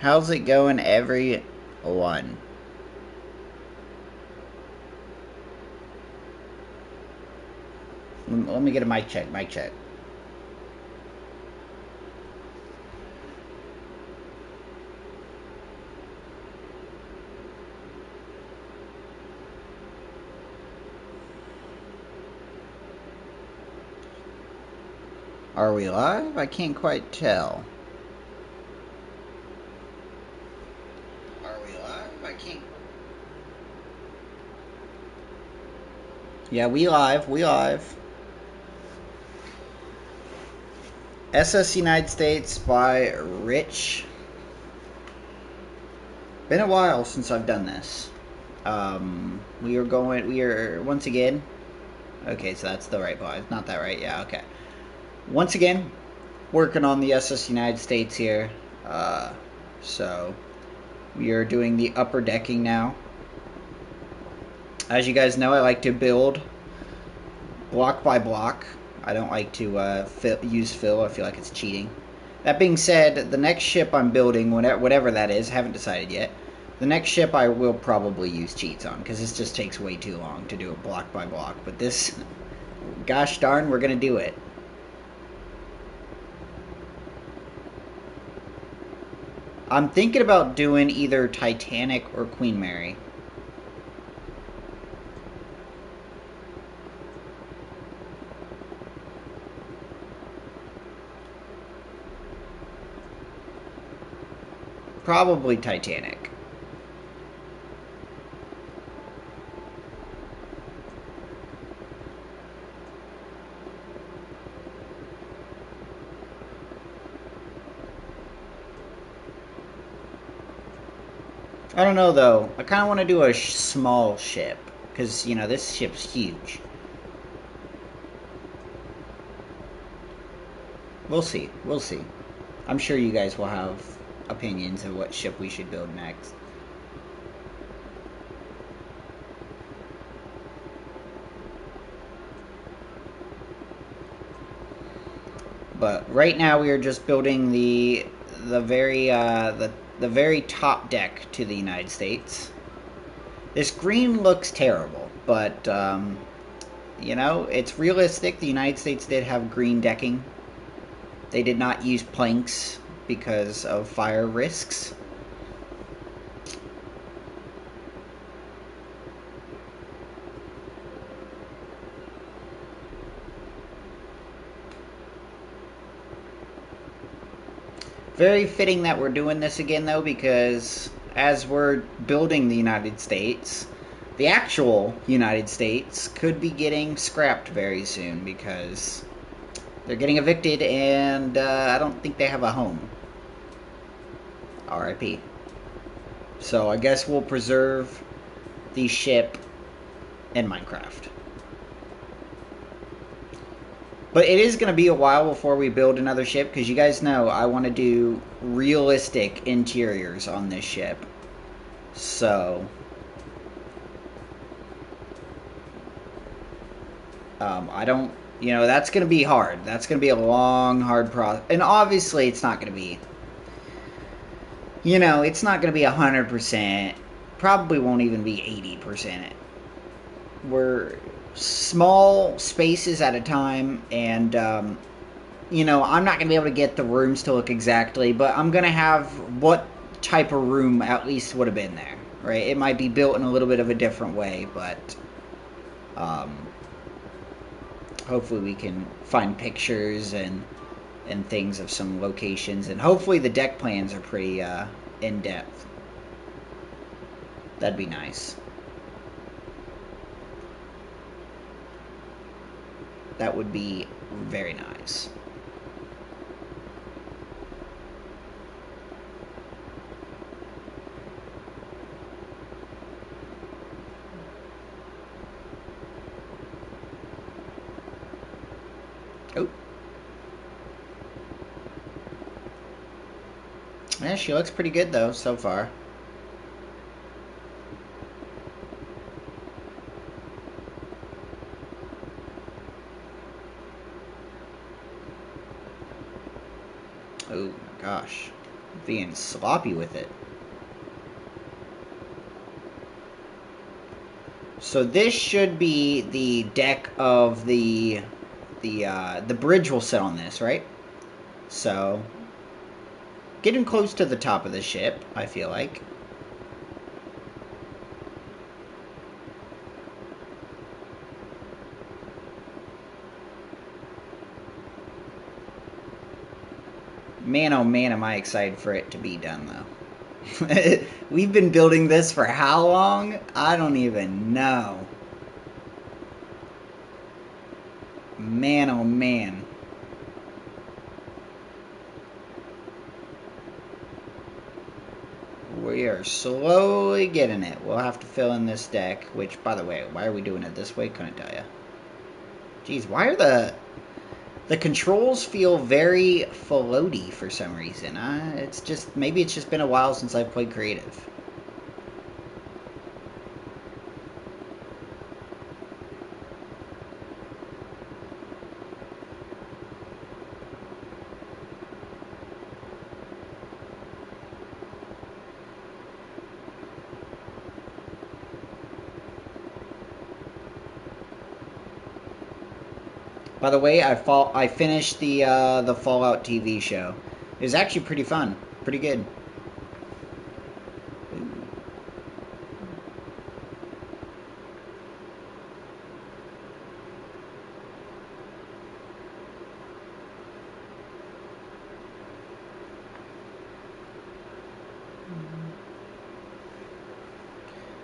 How's it going, everyone? Let me get a mic check. Mic check. Are we live? I can't quite tell. Are we live? I can't. Yeah, we live. We live. SS United States by Rich. Been a while since I've done this. We are once again. Okay, so that's the right line. Not that right. Yeah, okay. Once again, working on the SS United States here. So we are doing the upper decking now. As you guys know, I like to build block by block. I don't like to use fill. I feel like it's cheating. That being said, the next ship I'm building, whatever that is, haven't decided yet. The next ship I will probably use cheats on, because this just takes way too long to do it block by block. But this, gosh darn, we're going to do it. I'm thinking about doing either Titanic or Queen Mary. Probably Titanic. I don't know, though. I kind of want to do a small ship, because, you know, this ship's huge. We'll see. We'll see. I'm sure you guys will have opinions of what ship we should build next. But right now we are just building the very top deck to the United States. This green looks terrible, but you know, it's realistic. The United States did have green decking. They did not use planks because of fire risks. Very fitting that we're doing this again, though, because as we're building the United States, the actual United States could be getting scrapped very soon because they're getting evicted and I don't think they have a home. RIP. So I guess we'll preserve the ship in Minecraft. But it is going to be a while before we build another ship, because you guys know I want to do realistic interiors on this ship. So, I don't, you know, that's going to be hard. That's going to be a long, hard process. And obviously it's not going to be, you know, it's not going to be 100%. Probably won't even be 80%. We're small spaces at a time, and you know, I'm not going to be able to get the rooms to look exactly, but I'm going to have what type of room at least would have been there, right? It might be built in a little bit of a different way, but hopefully we can find pictures and things of some locations, and hopefully the deck plans are pretty in-depth. That'd be nice. That would be very nice. Oh. Yeah, she looks pretty good, though, so far. Oh, my gosh. Being sloppy with it. So this should be the deck of the bridge will sit on this, right? So getting close to the top of the ship, I feel like. Man, oh man, am I excited for it to be done, though. We've been building this for how long? I don't even know. Man, oh man. We are slowly getting it. We'll have to fill in this deck, which, by the way, why are we doing it this way? Couldn't tell you. Jeez, why are the controls feel very floaty for some reason? It's just, maybe it's just been a while since I've played creative. By the way, I finished the Fallout TV show. It was actually pretty fun, pretty good.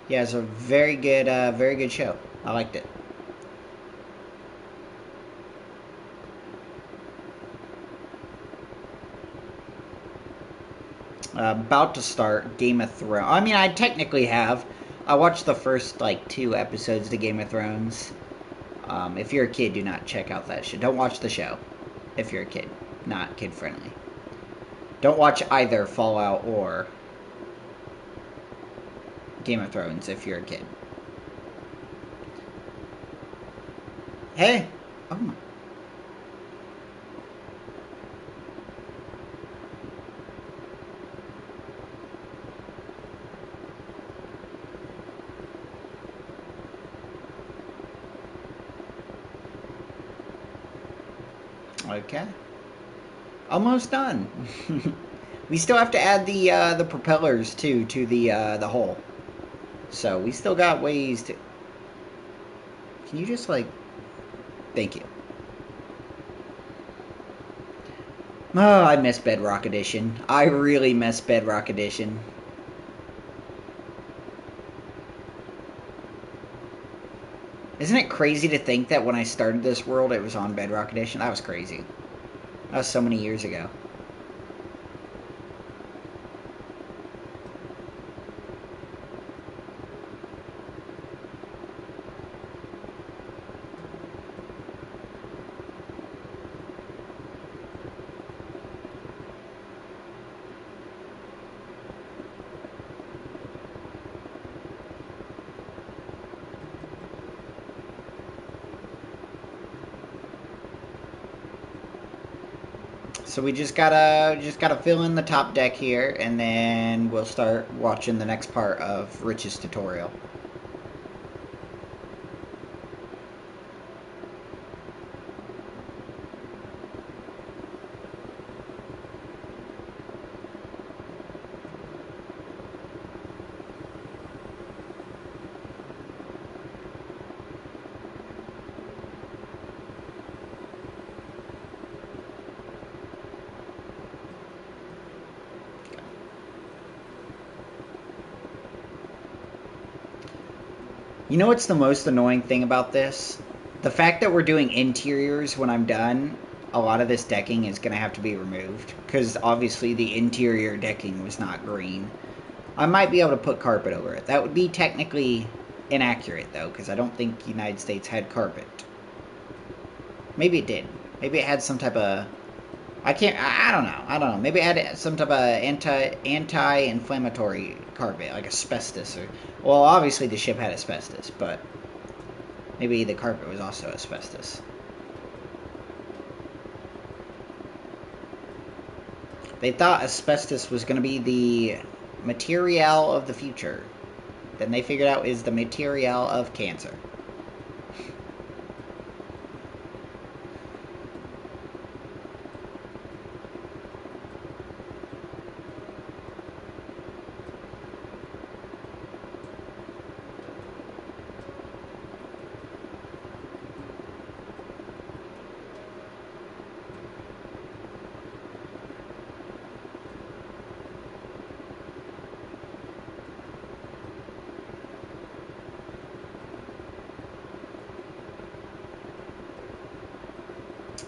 Yeah, it's a very good show. I liked it. About to start Game of Thrones. I mean, I technically have. I watched the first like 2 episodes of Game of Thrones. If you're a kid, do not check out that show. Don't watch the show. If you're a kid, not kid friendly. Don't watch either Fallout or Game of Thrones if you're a kid. Hey, oh my. Okay. Almost done. We still have to add the propellers too to the hull. So we still got ways to. Can you just like? Thank you. Oh, I miss Bedrock Edition. I really miss Bedrock Edition. Isn't it crazy to think that when I started this world, it was on Bedrock Edition? That was crazy. That was so many years ago. So we just gotta fill in the top deck here, and then we'll start watching the next part of Rich's tutorial. You know what's the most annoying thing about this? The fact that we're doing interiors when I'm done, a lot of this decking is going to have to be removed. Because obviously the interior decking was not green. I might be able to put carpet over it. That would be technically inaccurate, though, because I don't think the United States had carpet. Maybe it did. Maybe it had some type of... I don't know. I don't know. Maybe it had some type of anti-inflammatory carpet, like asbestos. Well, obviously the ship had asbestos, but maybe the carpet was also asbestos. They thought asbestos was going to be the material of the future. Then they figured out is the material of cancer.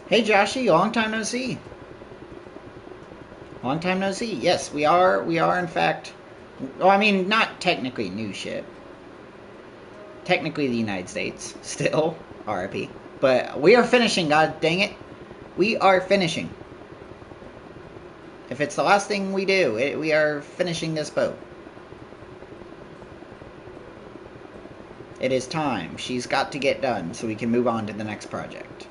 Hey Joshy, long time no see. Long time no see. Yes, we are in fact. Oh, I mean, not technically new ship. Technically the United States, still RIP. But we are finishing. God dang it, we are finishing. If it's the last thing we do, we are finishing this boat. It is time. She's got to get done so we can move on to the next project.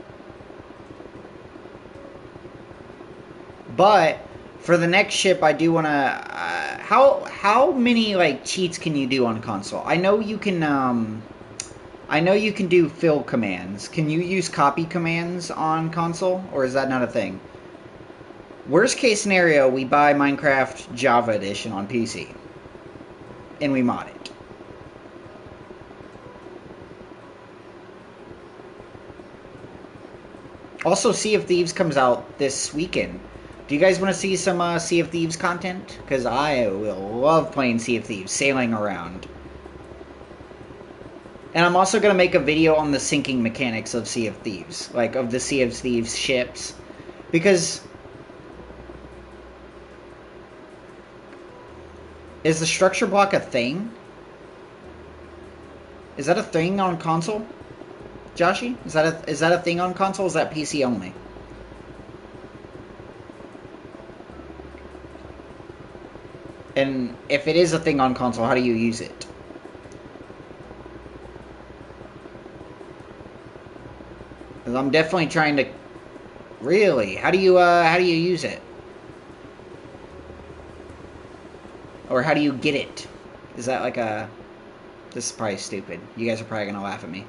But for the next ship, I do want to. How many like cheats can you do on console? I know you can. I know you can do fill commands. Can you use copy commands on console, or is that not a thing? Worst case scenario, we buy Minecraft Java Edition on PC, and we mod it. Also, Sea of Thieves comes out this weekend. Do you guys want to see some Sea of Thieves content? Because I will love playing Sea of Thieves, sailing around. And I'm also going to make a video on the sinking mechanics of Sea of Thieves. Like, of the Sea of Thieves ships. Because... is the structure block a thing? Is that a thing on console? Joshy? Is that a thing on console? Or is that PC only? And if it is a thing on console, how do you use it? Because I'm definitely trying to... Really? How do you use it? Or how do you get it? Is that like a... This is probably stupid. You guys are probably going to laugh at me.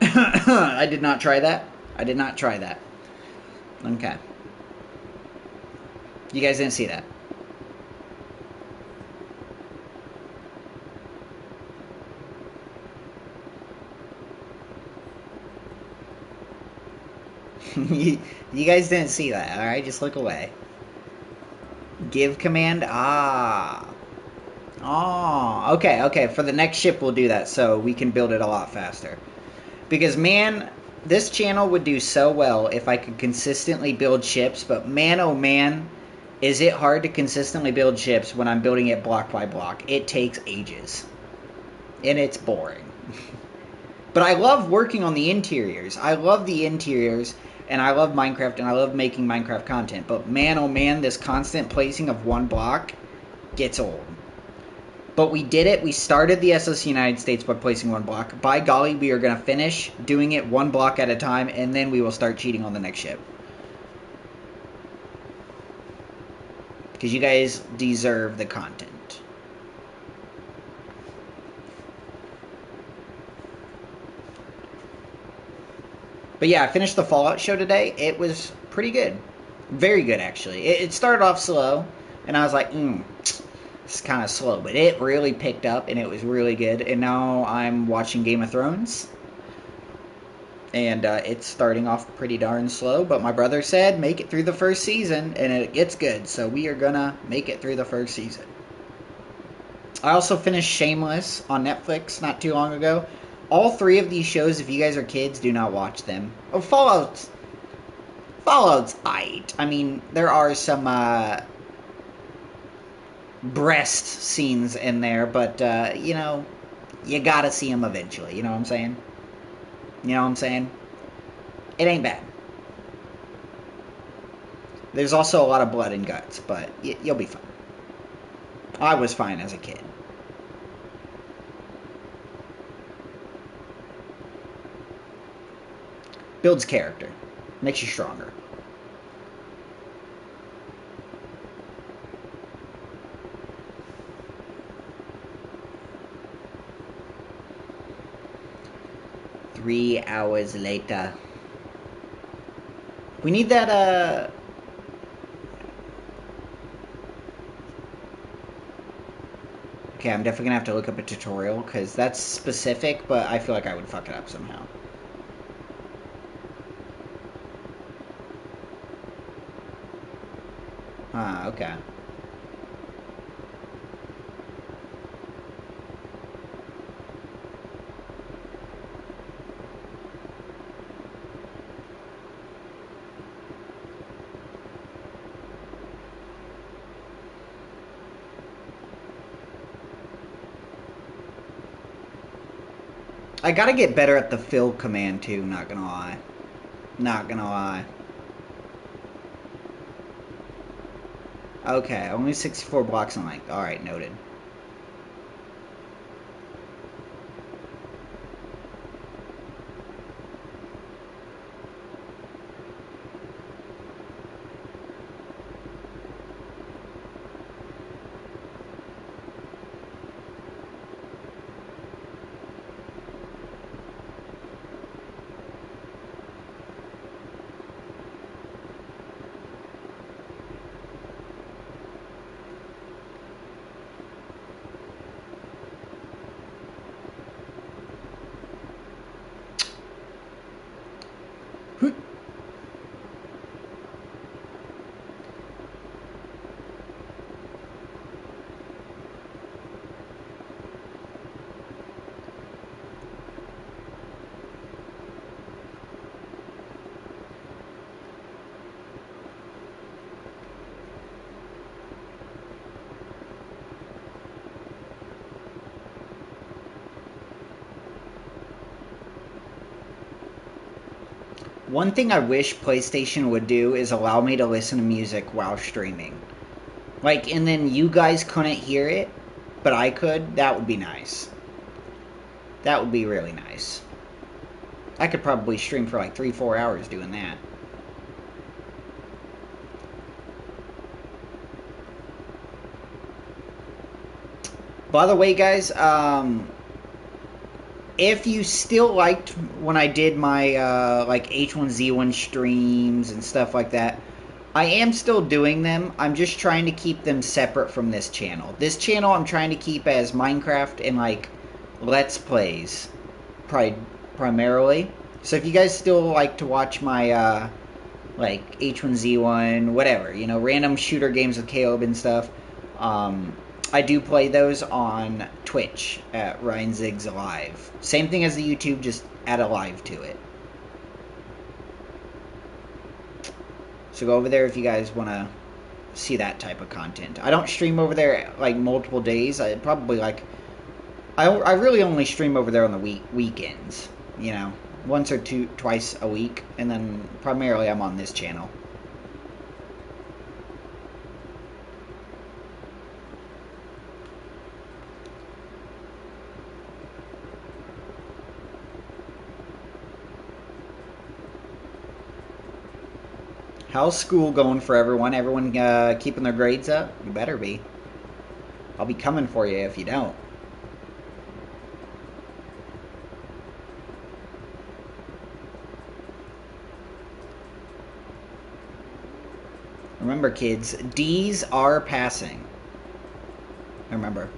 I did not try that. I did not try that. Okay. You guys didn't see that. You guys didn't see that, alright? Just look away. Give command? Ah. Oh, okay. For the next ship, we'll do that so we can build it a lot faster. Because, man, this channel would do so well if I could consistently build ships, but man, oh man, is it hard to consistently build ships when I'm building it block by block. It takes ages. And it's boring. But I love working on the interiors. I love the interiors, and I love Minecraft, and I love making Minecraft content. But man, oh man, this constant placing of one block gets old. But we did it. We started the SS United States by placing one block. By golly, we are going to finish doing it one block at a time, and then we will start cheating on the next ship. Because you guys deserve the content. But yeah, I finished the Fallout show today. It was pretty good. Very good, actually. It started off slow, and I was like, it's kind of slow. But it really picked up, and it was really good. And now I'm watching Game of Thrones. And it's starting off pretty darn slow. But my brother said, make it through the first season, and it gets good. So we are going to make it through the first season. I also finished Shameless on Netflix not too long ago. All three of these shows, if you guys are kids, do not watch them. Oh, Fallout's aight. I mean, there are some breast scenes in there, but, you know, you gotta see them eventually. You know what I'm saying? You know what I'm saying? It ain't bad. There's also a lot of blood and guts, but you'll be fine. I was fine as a kid. Builds character. Makes you stronger. Three hours later. We need that, Okay, I'm definitely gonna have to look up a tutorial, because that's specific, but I feel like I would fuck it up somehow. Ah, okay. I gotta get better at the fill command, too, not gonna lie. Not gonna lie. Okay, only 64 blocks in length. Alright, noted. One thing I wish PlayStation would do is allow me to listen to music while streaming. Like, and then you guys couldn't hear it, but I could. That would be nice. That would be really nice. I could probably stream for like 3-4 hours doing that. By the way, guys, if you still liked when I did my like H1Z1 streams and stuff like that, I am still doing them. I'm just trying to keep them separate from this channel. This channel I'm trying to keep as Minecraft and like Let's Plays primarily. So if you guys still like to watch my like H1Z1, whatever, you know, random shooter games with Caleb and stuff, I do play those on Twitch at Ryan Ziggs Live. Same thing as the YouTube, just add a live to it. So go over there if you guys want to see that type of content. I don't stream over there like multiple days. I probably like I really only stream over there on the weekends, you know, once or twice a week, and then primarily I'm on this channel. How's school going for everyone? Everyone keeping their grades up? You better be. I'll be coming for you if you don't. Remember, kids, D's are passing. Remember.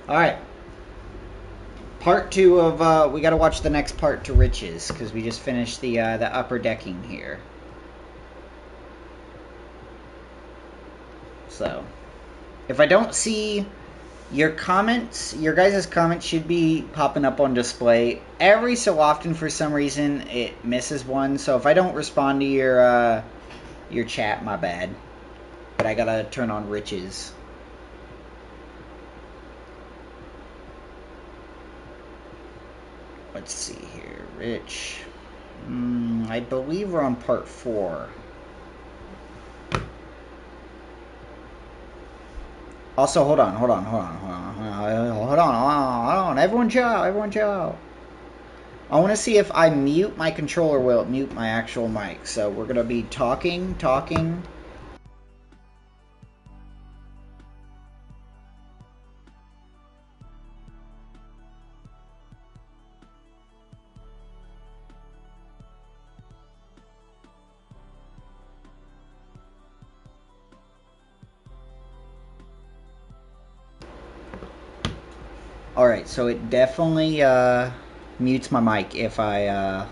All right. Part 2 of we got to watch the next part to Riches because we just finished the upper decking here. So, if I don't see your comments, your guys' comments should be popping up on display. Every so often, for some reason, it misses one. So if I don't respond to your chat, my bad. But I gotta turn on Riches. Let's see here, Rich. I believe we're on part 4. Also, hold on. Everyone chill. I want to see if I mute my controller, will it mute my actual mic? So we're going to be talking. Alright, so it definitely mutes my mic if I,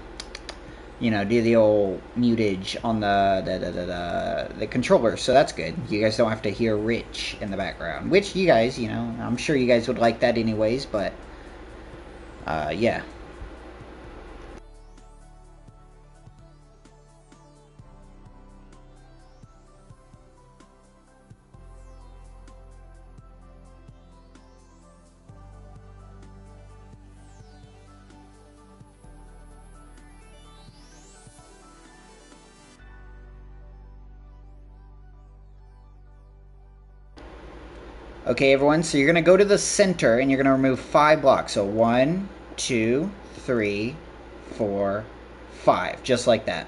do the old mutage on the controller, so that's good. You guys don't have to hear Rich in the background, which you guys, I'm sure you guys would like that anyways, but, yeah. Okay, everyone, so you're going to go to the center and you're going to remove 5 blocks. So 1, 2, 3, 4, 5, just like that.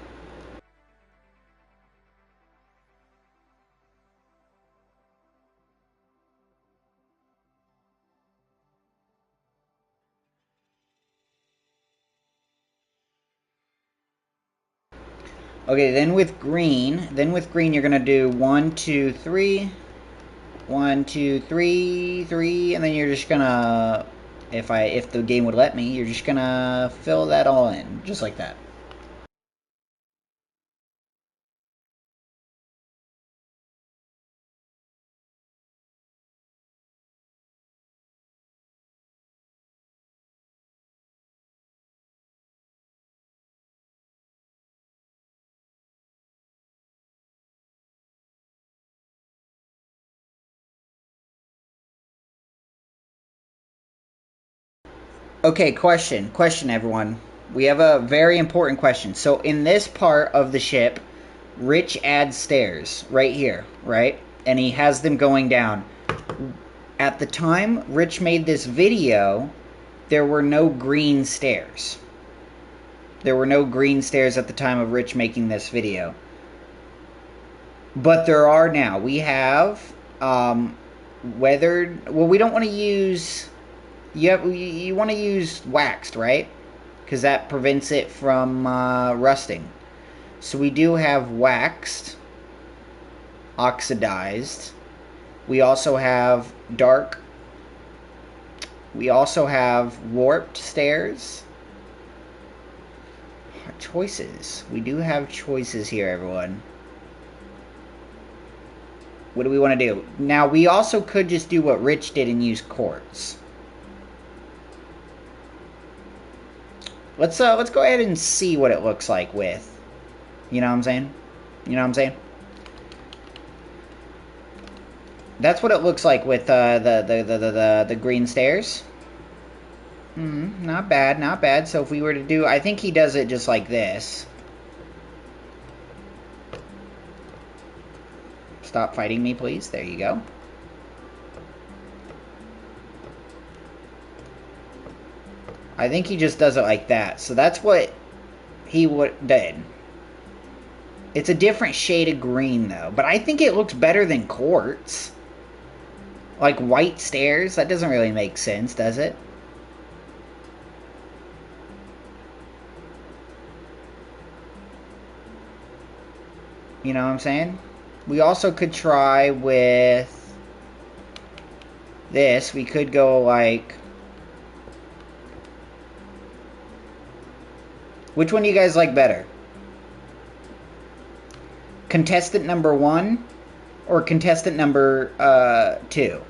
Okay, then with green, you're going to do 1, 2, 3, 1, 2, 3, 3, and then you're just going to, if the game would let me, you're just going to fill that all in, just like that. Okay, question, everyone. We have a very important question. So in this part of the ship, Rich adds stairs right here, right? And he has them going down. At the time Rich made this video, there were no green stairs. There were no green stairs at the time of Rich making this video. But there are now. We have weathered. Well, we don't want to use. You want to use waxed, right? Because that prevents it from rusting. So we do have waxed, oxidized. We also have dark. We also have warped stairs. Choices. We do have choices here, everyone. What do we want to do? Now, we also could just do what Rich did and use quartz. Let's go ahead and see what it looks like with. You know what I'm saying? That's what it looks like with the green stairs. Not bad. So if we were to do, I think he does it just like this. Stop fighting me, please. There you go. I think he just does it like that. So that's what he did. It's a different shade of green, though. But I think it looks better than quartz. Like white stairs? That doesn't really make sense, does it? You know what I'm saying? We also could try with this, we could go like... Which one do you guys like better? Contestant number 1 or contestant number 2?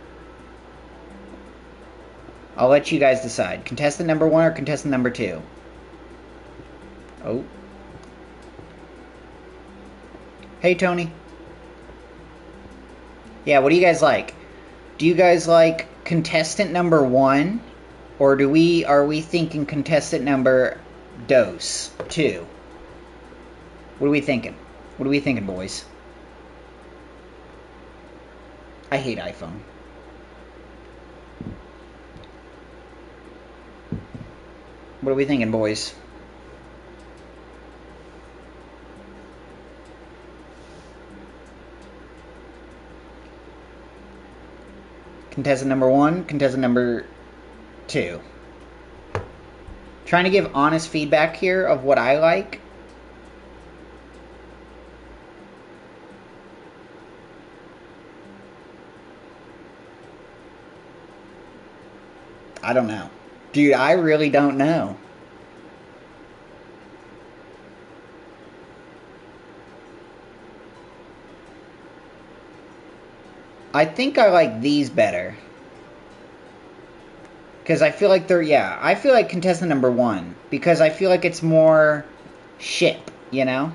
I'll let you guys decide. Contestant number 1 or contestant number 2? Oh. Hey, Tony. Yeah, what do you guys like? Do you guys like contestant number 1? Or are we thinking contestant number 2? What are we thinking? What are we thinking, boys? I hate iPhone. What are we thinking, boys? Contestant number 1, contestant number 2. Trying to give honest feedback here of what I like. I don't know. Dude, I really don't know. I think I like these better. Because I feel like I feel like contestant number 1. Because I feel like it's more ship, you know?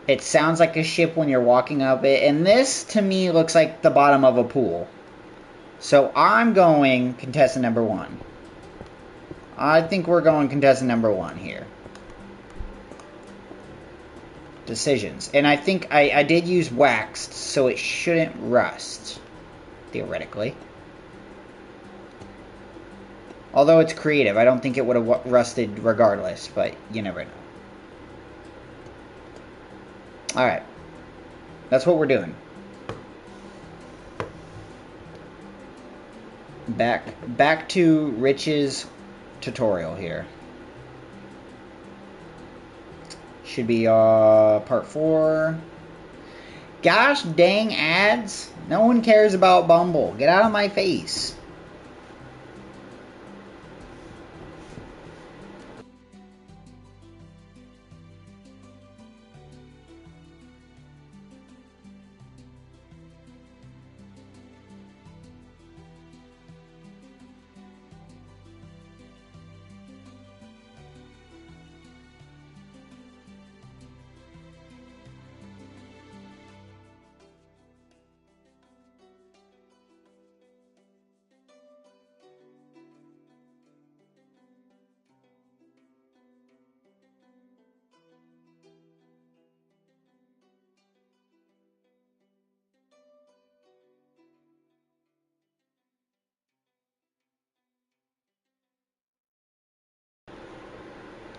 It sounds like a ship when you're walking up it. And this, to me, looks like the bottom of a pool. So I'm going contestant number 1. I think we're going contestant number 1 here. Decisions. And I think I did use waxed, so it shouldn't rust. Theoretically. Although it's creative, I don't think it would have rusted regardless, but you never know. Alright. That's what we're doing. Back to Rich's tutorial here. Should be part 4. Gosh dang ads. No one cares about Bumble. Get out of my face.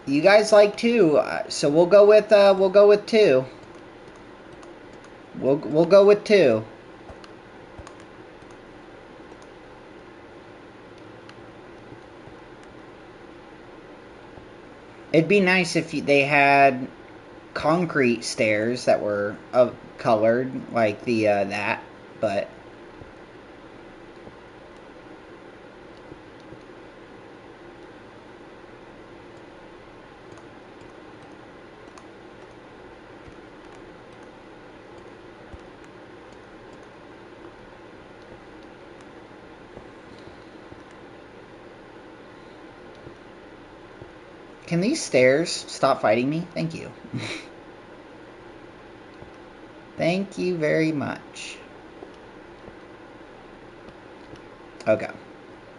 You guys like 2, so we'll go with 2. We'll go with 2. It'd be nice if they had concrete stairs that were colored like the that, but can these stairs stop fighting me? Thank you. Thank you very much. Okay.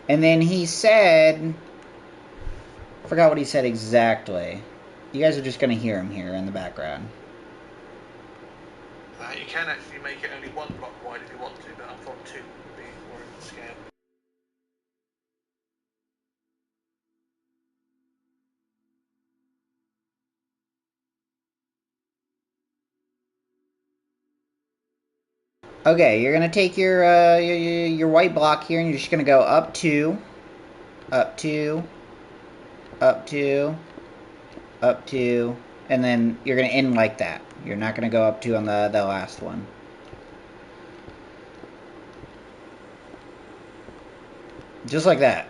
And then he said... I forgot what he said exactly. You guys are just going to hear him here in the background. You can actually make it only 1 block wide if you want to, but I thought 2 would be more in the scale. Okay, you're gonna take your white block here, and you're just gonna go up 2, up 2, up 2, up 2, and then you're gonna end like that. You're not gonna go up 2 on the last one. Just like that.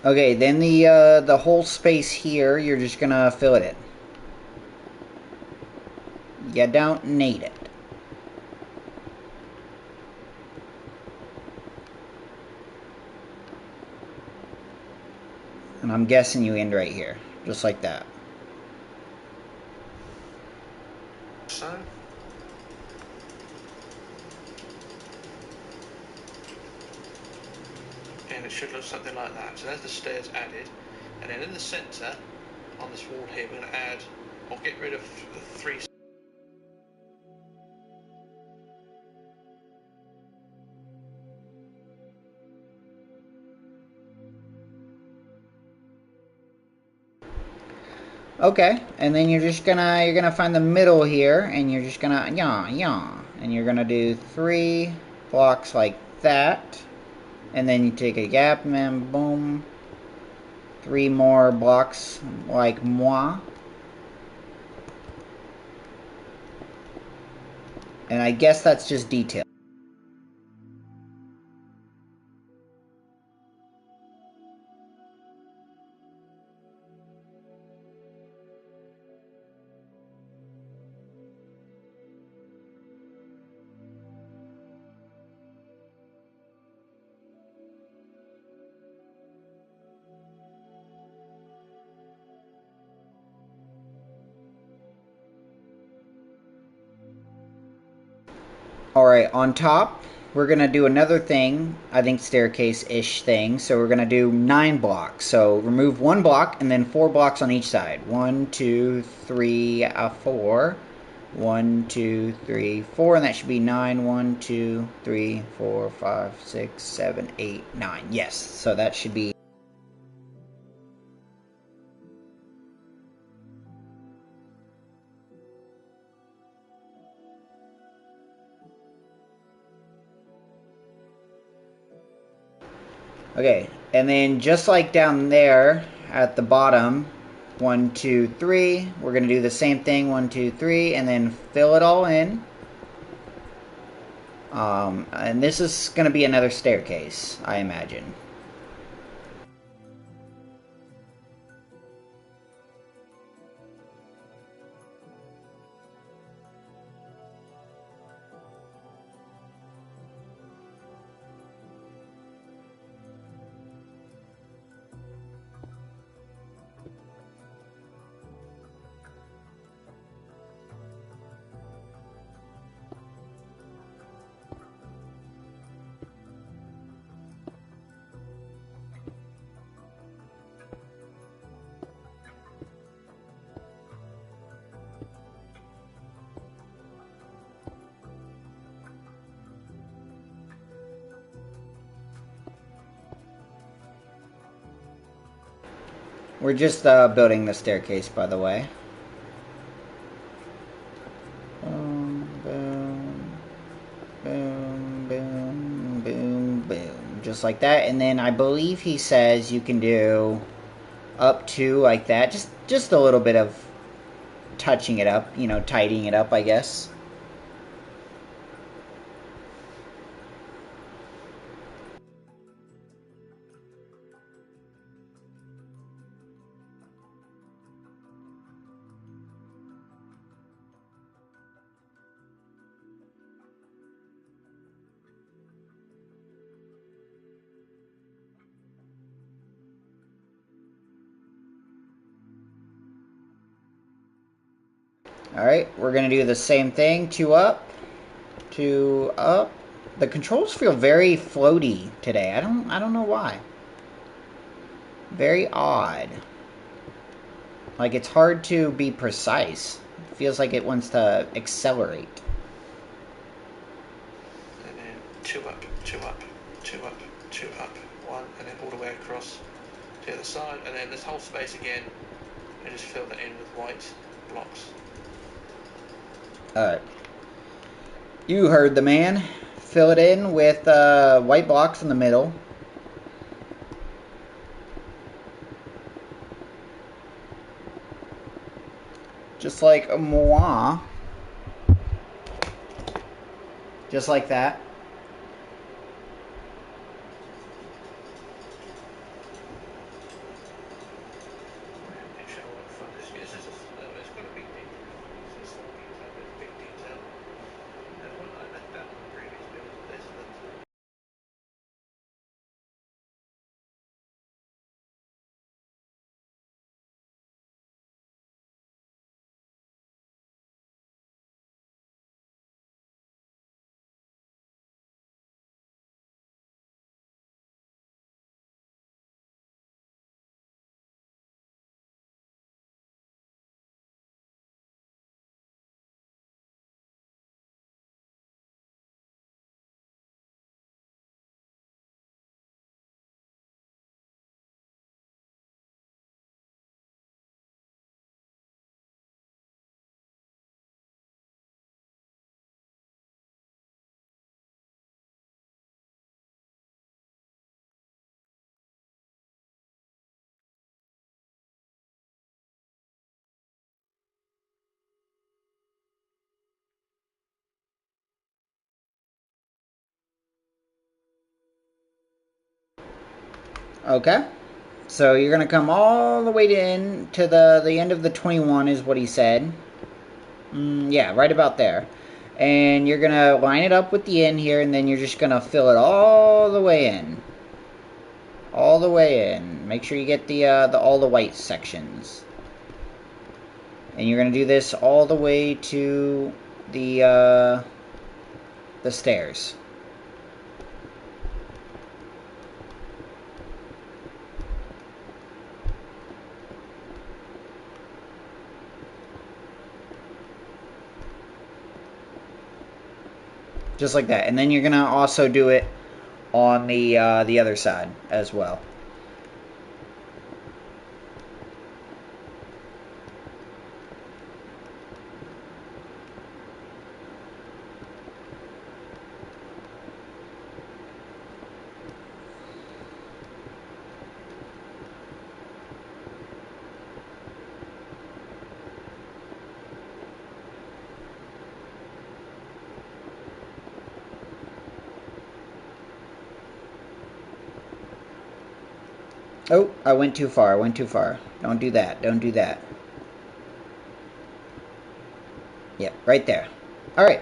Okay, then the whole space here, you're just gonna fill it in. You don't need it. And I'm guessing you end right here, just like that. So. And it should look something like that. So there's the stairs added. And then in the centre, on this wall here, we're going to add, or get rid of the 3. Okay, and then you're gonna find the middle here, and you're just gonna and you're gonna do 3 blocks like that, and then you take a gap, and then boom, 3 more blocks like moi, and I guess that's just detail. Alright, on top, we're going to do another thing, I think staircase-ish thing. So we're going to do 9 blocks. So remove 1 block and then 4 blocks on each side. 1, 2, 3, 4. 1, 2, 3, 4. And that should be 9. 1, 2, 3, 4, 5, 6, 7, 8, 9. Yes, so that should be... Okay, and then just like down there at the bottom, 1, 2, 3, we're going to do the same thing, 1, 2, 3, and then fill it all in. And this is going to be another staircase, I imagine. We're just building the staircase, by the way. Boom, boom, boom, boom, boom, boom. Just like that. And then I believe he says you can do up to like that. Just a little bit of touching it up, you know, tidying it up, I guess. Alright, we're going to do the same thing. 2 up, 2 up. The controls feel very floaty today. I don't know why. Very odd. Like it's hard to be precise. It feels like it wants to accelerate. And then 2 up, 2 up, 2 up, 2 up, 1, and then all the way across to the other side. And then this whole space again, and just fill that in with white blocks. Alright. You heard the man. Fill it in with white blocks in the middle. Just like a moi. Just like that. Picture how much fun this is. It's got a big detail. It's a small detail, but it's a big detail. And when I left out on the previous build, there's the Okay. So you're gonna come all the way in to the end of the 21 is what he said. Yeah, right about there. And you're gonna line it up with the end here, and then you're just gonna fill it all the way in. All the way in. Make sure you get the all the white sections. And you're gonna do this all the way to the stairs. Just like that. And then you're gonna also do it on the other side as well. Oh, I went too far. I went too far. Don't do that. Don't do that. Yep, right there. All right.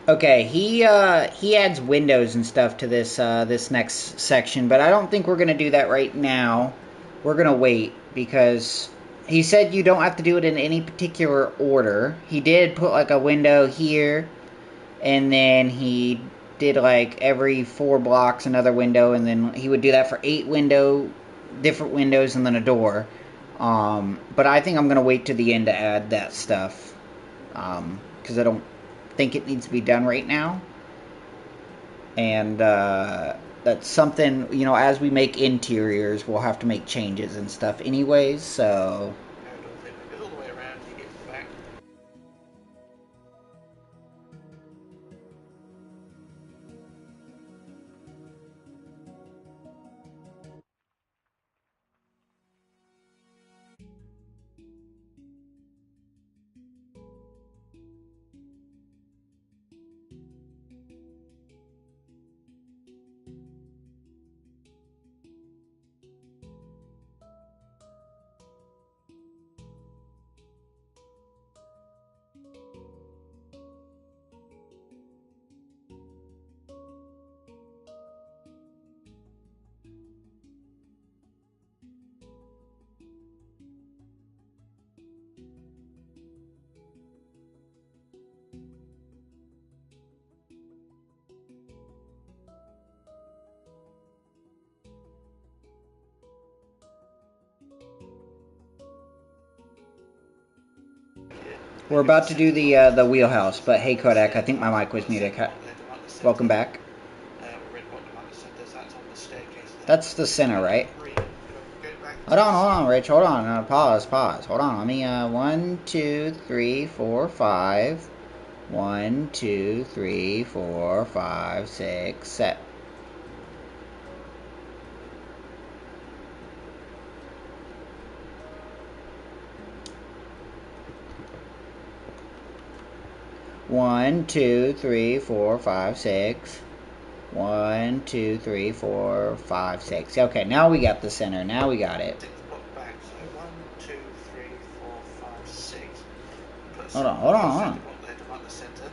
Okay, he adds windows and stuff to this next section, but I don't think we're gonna do that right now. We're gonna wait because he said you don't have to do it in any particular order. He did put like a window here, and then he did like every 4 blocks another window, and then he would do that for 8 different windows, and then a door. But I think I'm gonna wait to the end to add that stuff because I don't think it needs to be done right now. And that's something, you know, as we make interiors, we'll have to make changes and stuff anyways, so... How it all thing goes all the way around, you get to the back. We're about to do the wheelhouse, but hey Kodak, I think my mic was muted. Welcome back. That's the center, right? Hold on, Rich. Hold on. Pause. Hold on. Let me, 1, 2, 3, 4, 5. 1, 2, 3, 4, 5, 6, 7. One, two, three, 4, 5, 6. 1, 2, 3, 4, 5, 6. Okay, now we got the center. Now we got it. Back, so 1, 2, 3, 4, 5, 6. Hold on. At the center,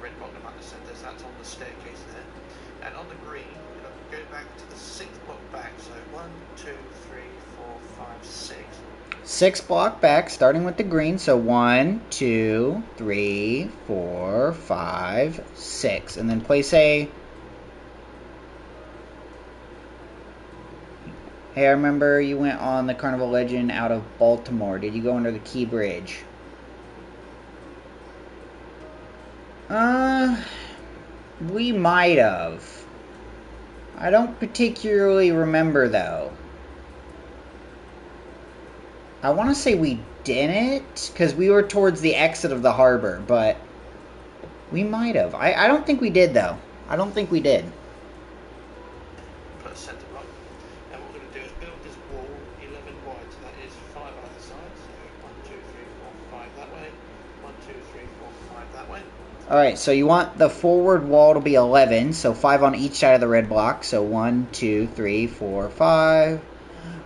red block at the center, so that's on the staircase there. And on the green, go back to the 6th block back, so 1, 2, 3, 4, 5, 6. 6 block back, starting with the green. So 1, 2, 3, 4, 5, 6. And then place a... Hey, I remember you went on the Carnival Legend out of Baltimore. Did you go under the Key Bridge? We might have. I don't particularly remember, though. I want to say we didn't, because we were towards the exit of the harbor, but we might have. I don't think we did, though. I don't think we did. Put a centre block. And what we're going to do is build this wall 11 wide, so that is 5 either side. So 1, 2, 3, 4, 5 that way. 1, 2, 3, 4, 5 that way. Alright, so you want the forward wall to be 11, so 5 on each side of the red block. So 1, 2, 3, 4, 5.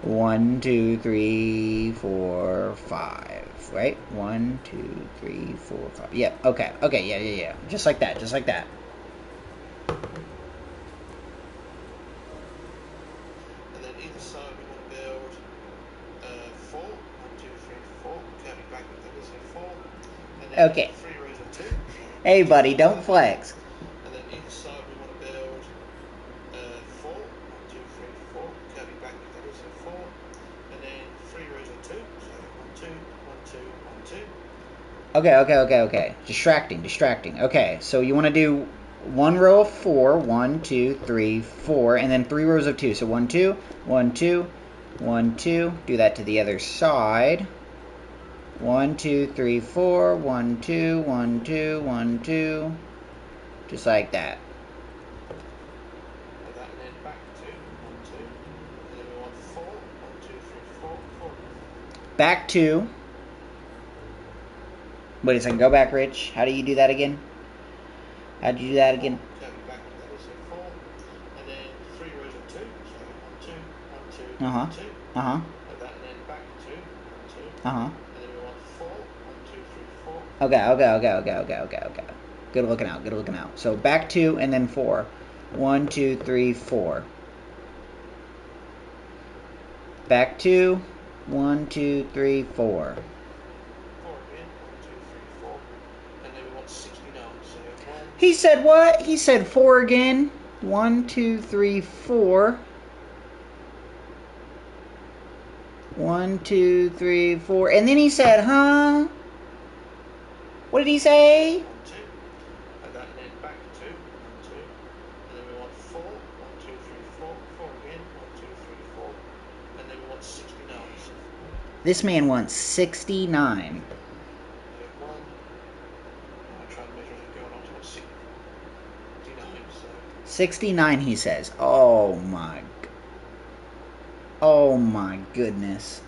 1, 2, 3, 4, 5. Right? 1, 2, 3, 4, 5. Yep. Okay. Yeah. Just like that. And then either side we want to build 4. 1, 2, 3, 4. Curving back with that is a 4. And then okay. 3 rows of 2. Hey, buddy, don't flex. And then either side we want to build 4. 1, 2, 3, 4. Curving back with that is a 4. And then 3 rows of 2. So 1, 2, 1, 2, 1, 2. Okay. Distracting. Okay, so you want to do 1 row of 4. 1, 2, 3, 4. And then 3 rows of 2. So 1, 2, 1, 2, 1, 2. Do that to the other side. 1, 2, 3, 4. 1, 2, 1, 2, 1, 2. Just like that. And then back 2, 1, 2. And then we want 4. 1, 2, 3, 4, 4. Back 2. Wait a second, go back, Rich. How do you do that again? How'd you do that again? Curving back with that is a 4. And then 3 rows of 2. So 1, 2, 1, 2, 1, 2. And then back 2, 1, 2. And then we want 4. 1, 2, 3, 4. Okay. Good looking out. So back 2 and then 4. 1, 2, 3, 4. Back 2. 1, 2, 3, 4. 4 again. 1, 2, 3, 4. And then we want 69. So 1. He said what? He said 4 again. 1, 2, 3, 4. 1, 2, 3, 4. And then he said, huh? What did he say? 1, 2. And then back 2, 1, 2. And then we want 4. 1, This man wants 69. So 1. I try and measure as I'm going on. So what's 69? So 69, he says. Oh my goodness.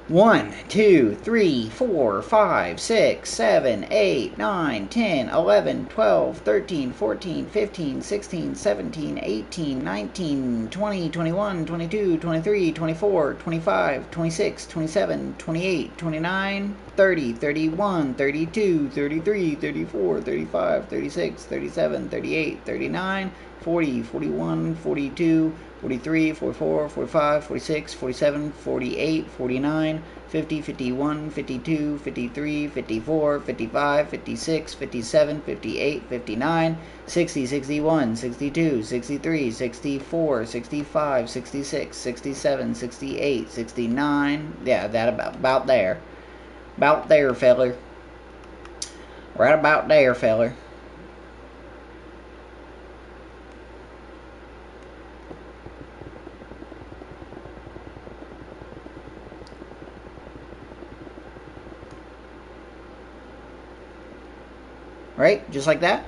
1, 2, 3, 4, 5, 6, 7, 8, 9, 10, 11, 12, 13, 14, 15, 16, 17, 18, 19, 20, 21, 22, 23, 24, 25, 26, 27, 28, 29, 30, 31, 32, 33, 34, 35, 36, 37, 38, 39, 40, 41, 42, 43, 44, 45, 46, 47, 48, 49, 50, 51, 52, 53, 54, 55, 56, 57, 58, 59, 60, 61, 62, 63, 64, 65, 66, 67, 68, 69. Yeah, that about there. About there, feller. Right about there, feller. Right? Just like that?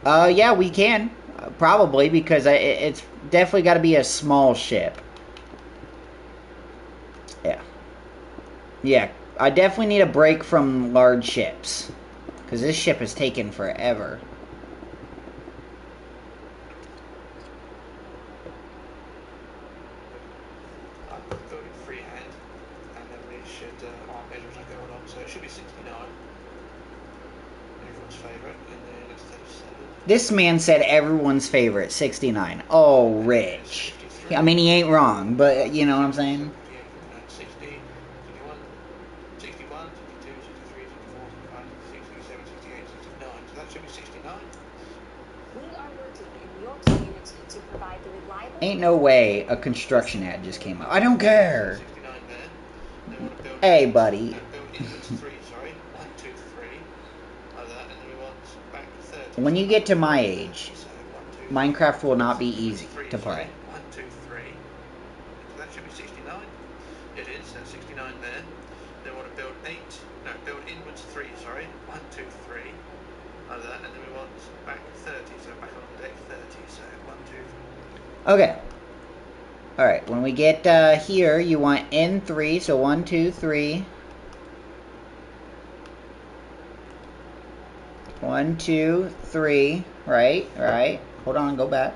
Yeah, we can. Probably, because it's definitely got to be a small ship. Yeah. Yeah, I definitely need a break from large ships. Because this ship is taking forever. I'm building freehand, and then we should our measures are going on. So it should be 69. Everyone's favourite, and then it's 37. This man said everyone's favorite, 69. Oh, Rich. I mean, he ain't wrong, but you know what I'm saying? 58, 59, 60, 61, 61, 62, 63, 64, 65, 66, 67, 68, 69. So that should be 69. We are working in your community to provide the reliable... Ain't no way a construction ad just came up. I don't care. 69 there. They want to build... Hey, buddy. build inwards 3, sorry. 1, 2, 3. Like that, and then we want back 30. When you get to my age, So 1, 2, Minecraft will not be easy 3, to play. 1, 2, 3. So that should be 69. It is. That's 69 there. They want to build 8. No, build inwards 3. Sorry. 1, 2, 3. Like that, and then we want back 30. So back on deck 30. So 1, 2. Okay. Alright, when we get here, you want N3, so 1, 2, 3. 1, 2, 3. Right. Hold on, go back.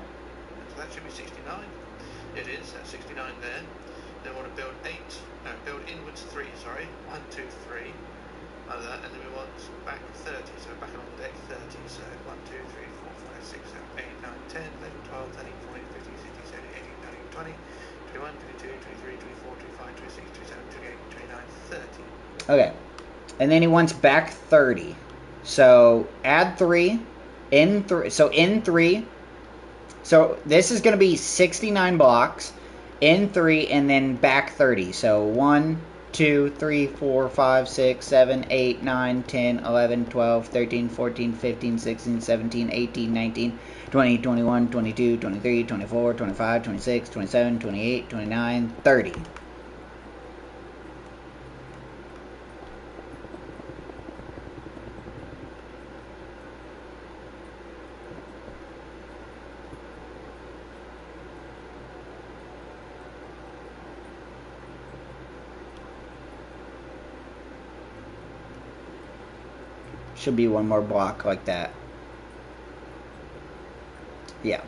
So that should be 69. It is. That's 69 there. They want to build 8. No, build inwards 3. Sorry. 1, 2, 3. Like that, and then we want back 30. So back on deck 30. So 1, 2, 3, 4, 5, 6, 7, 8, 9, 10, 11, 12, 13, 14, 15, 16, 17, 18, 19, 20, 21, 22, 23, 24, 25, 26, 27, 28, 29, 30. Okay. And then he wants back 30. So add 3. N3. So N3. So this is going to be 69 blocks. N3 and then back 30. So 1, 2, 3, 4, 5, 6, 7, 8, 9, 10, 11, 12, 13, 14, 15, 16, 17, 18, 19, 20, 21, 22, 23, 24, 25, 26, 27, 28, 29, 30. Should be one more block like that. Yeah.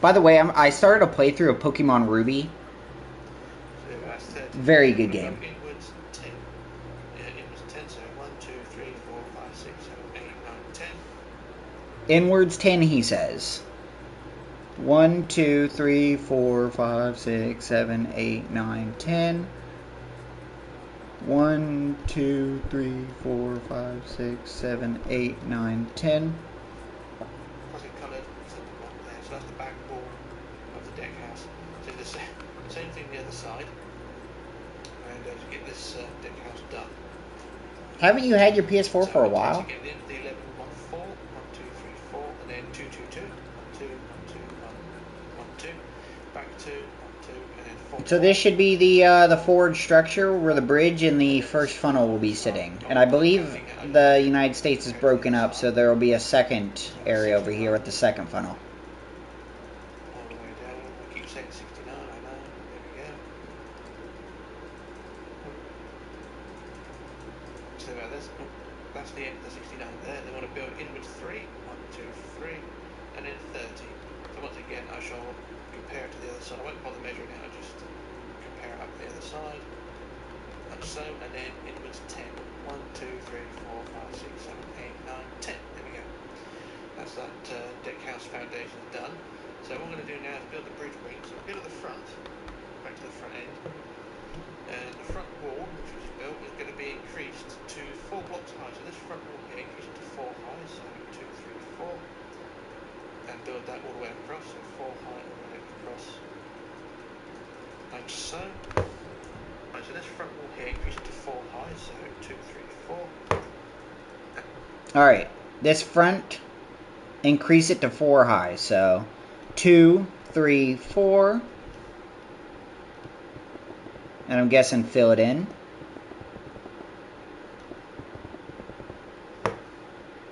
By the way, I started a playthrough of Pokemon Ruby. So that's 30. Very good game. Inwards 10. Yeah, inwards 10. So 1, 2, 3, 4, 5, 6, 7, 8, 9, 10. Inwards 10, he says. 1, 2, 3, 4, 5, 6, 7, 8, 9, 10. 1, 2, 3, 4, 5, 6, 7, 8, 9, 10. Fuzzy coloured centre block there. So that's the back wall of the deck house. So the same thing the other side. And to get this deck house done. Haven't you had your PS4 So for a once while? you get the end of the 11, 1, 4, 1, 2, 3, 4, and then 2, 2, 2, 1, 2, 1, 2, 1, 1, 2, back 2, 1, 2, and then 4, So 4. this should be the forward structure where the bridge and the first funnel will be sitting. And I believe the United States is broken up, so there will be a second area over here with the second funnel. All the way down. I keep saying 69, I know. There we go. So that's the end of the 69 there. They want to build inwards 3, 1, 2, 3, and then 30. So once again, I shall compare it to the other side. I won't bother measuring it, I'll just compare it up to the other side. Like so, and then inwards 10. 1, 2, 3, 4, 5, 6, 7, 8, 9, 10. There we go. That's that deck house foundation done. So what we're going to do now is build the bridge wing. So we'll build at the front, back to the front end. And the front wall, which was built, is going to be increased to 4 blocks high. So this front wall here increased to 4 high, so 2, 3, 4. And build that all the way across, so 4 high all the way across. Like so. Right, so this front wall here increased to 4 high, so 2, 3, 4. Alright, this front, increase it to 4 high, so 2, 3, 4. And I'm guessing fill it in.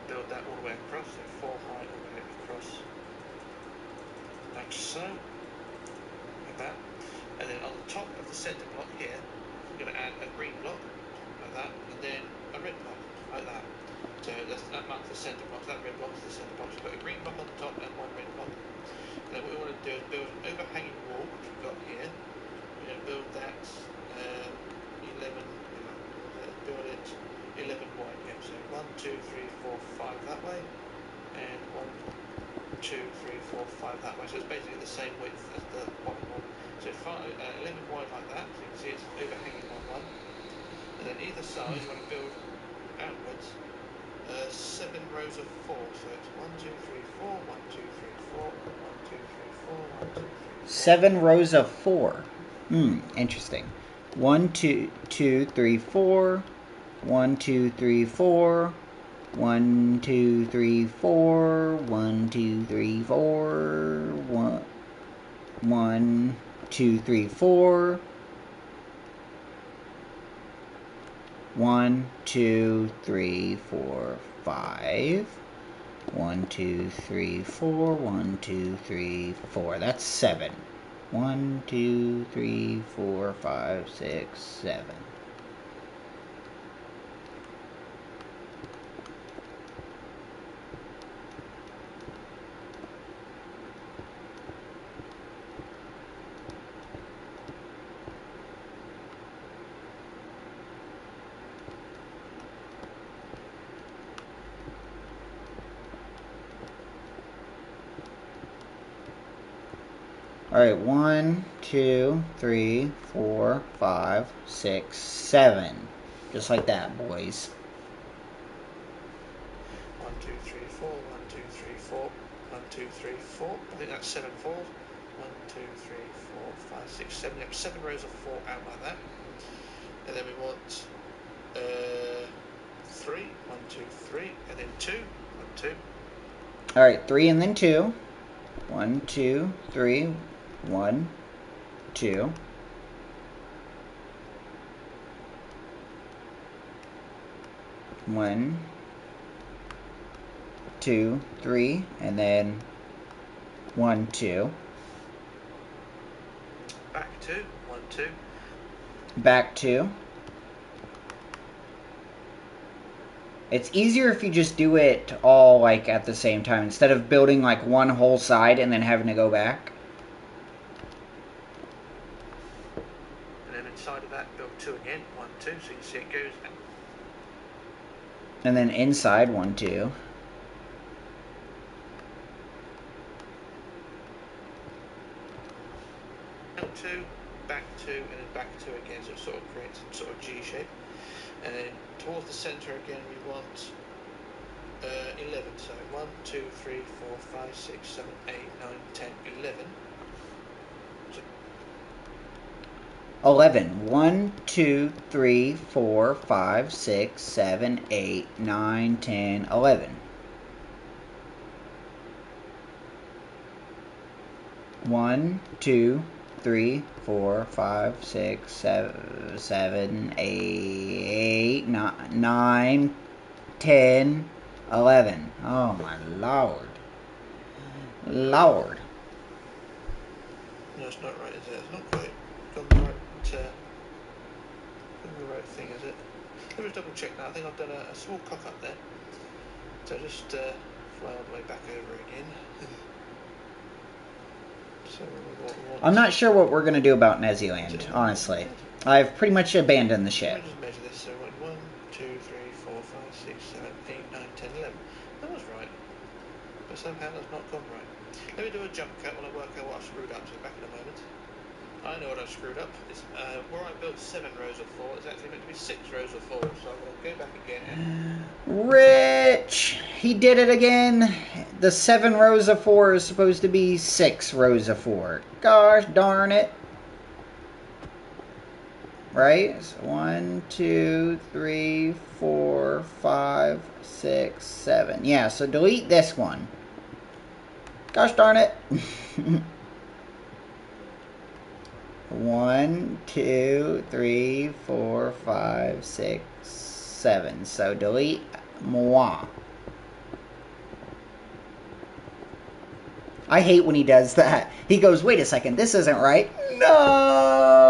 Build that all the way across, so 4 high all the way across. Like so. Like that. And then on the top of the centre block here, we're going to add a green block, like that, and then a red block, like that. So that marks the centre block, that red block is the centre block. So we've got a green block on the top and one red block. And then what we want to do is build an overhanging wall, which we've got here. We're going to build that 11, build it 11 wide, yeah. So 1, 2, 3, 4, 5 that way, and 1, 2, 3, 4, 5 that way. So it's basically the same width as the bottom one. So 11 wide like that, so you can see it's overhanging on one. And then either side you want to build outwards 7 rows of 4. So it's 1, 2, 3, 4, 1, 2, 3, 4, 1, 2, 3, 4, 1, 2, 3, 4. 7 rows of 4. Interesting. 1, 2, 2, 3, 4. 1, 2, 3, 4. 1, 2, 3, 4. 1, 2, 3, 4. 1, 2, 3, 4. 1, 2, 3, 4, 5. 1, 2, 3, 4. 1, 2, 3, 4. That's 7. 1, 2, 3, 4, 5, 6, 7. Alright, 1, 2, 3, 4, 5, 6, 7. Just like that, boys. 1, 2, 3, 4, 1, 2, 3, 4, 1, 2, 3, 4. I think that's 7 fours. 1, 2, 3, 4, 5, 6, 7. Yep, 7 rows of 4 out like that. And then we want 3, 1, 2, 3, and then 2, 1, 2. Alright, 3 and then 2. 1, 2, 3, 1, 2. One, 2, 3, and then 1, 2. Back 2, 1, 2. Back 2. It's easier if you just do it all like at the same time instead of building like one whole side and then having to go back. And then inside of that, build 2 again. 1, 2. So you can see it goes out. And then inside 1, 2. Out 2, back 2, and then back 2 again. So it sort of creates some sort of G shape. And then towards the centre again, we want 11. So 1, 2, 3, 4, 5, 6, 7, 8, 9, 10, 11. So 11. 1, 2, 3, 4, 5, 6, 7, 8, 9, 10, 11. 1, 2, 3, 4, 5, 6, 7, 8, 9, 10, 11. Oh my lord. Lord. No, it's not right, is it? It's not quite done the right thing, is it? Let me just double check now. I think I've done a small cock up there. So just fly all the way back over again. So I'm not sure what we're going to do about Neziland, honestly. I've pretty much abandoned the ship. Let me just measure this. So 1, 2, 3, 4, 5, 6, 7, 8, 9, 10, 11. That was right. But somehow that's not gone right. Let me do a jump cut when I work out what I've screwed up. So back in a moment. I know what I've screwed up. It's, where I built 7 rows of 4, it's actually meant to be 6 rows of 4. So I'm going to go back again. Rich! He did it again! The 7 rows of 4 is supposed to be 6 rows of 4. Gosh darn it. Right? So 1, 2, 3, 4, 5, 6, 7. Yeah, so delete this one. Gosh darn it. 1, 2, 3, 4, 5, 6, 7. So delete moi. I hate when he does that. He goes, wait a second, this isn't right. No!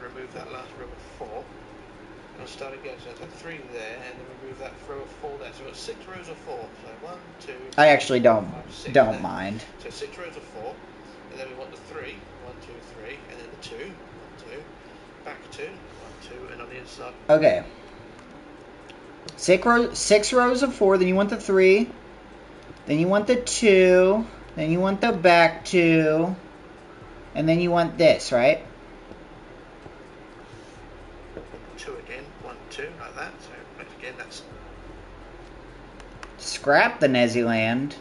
Remove that last row of 4. I'll start again. So I've got 3 there, and then remove that row of 4 there. So I've got 6 rows of 4. So 1, 2, 3, I actually don't 5, 6 don't there. mind. So 6 rows of 4, and then we want the 3, 1, 2, 3, and then the 2, 1, 2, back 2, 1, 2, and on the inside. Okay. 6 rows of 4, then you want the 3, then you want the 2, then you want the back 2, and then you want this, right? 2 again, 1, 2, like that. So again, that's Scrap the Neziland.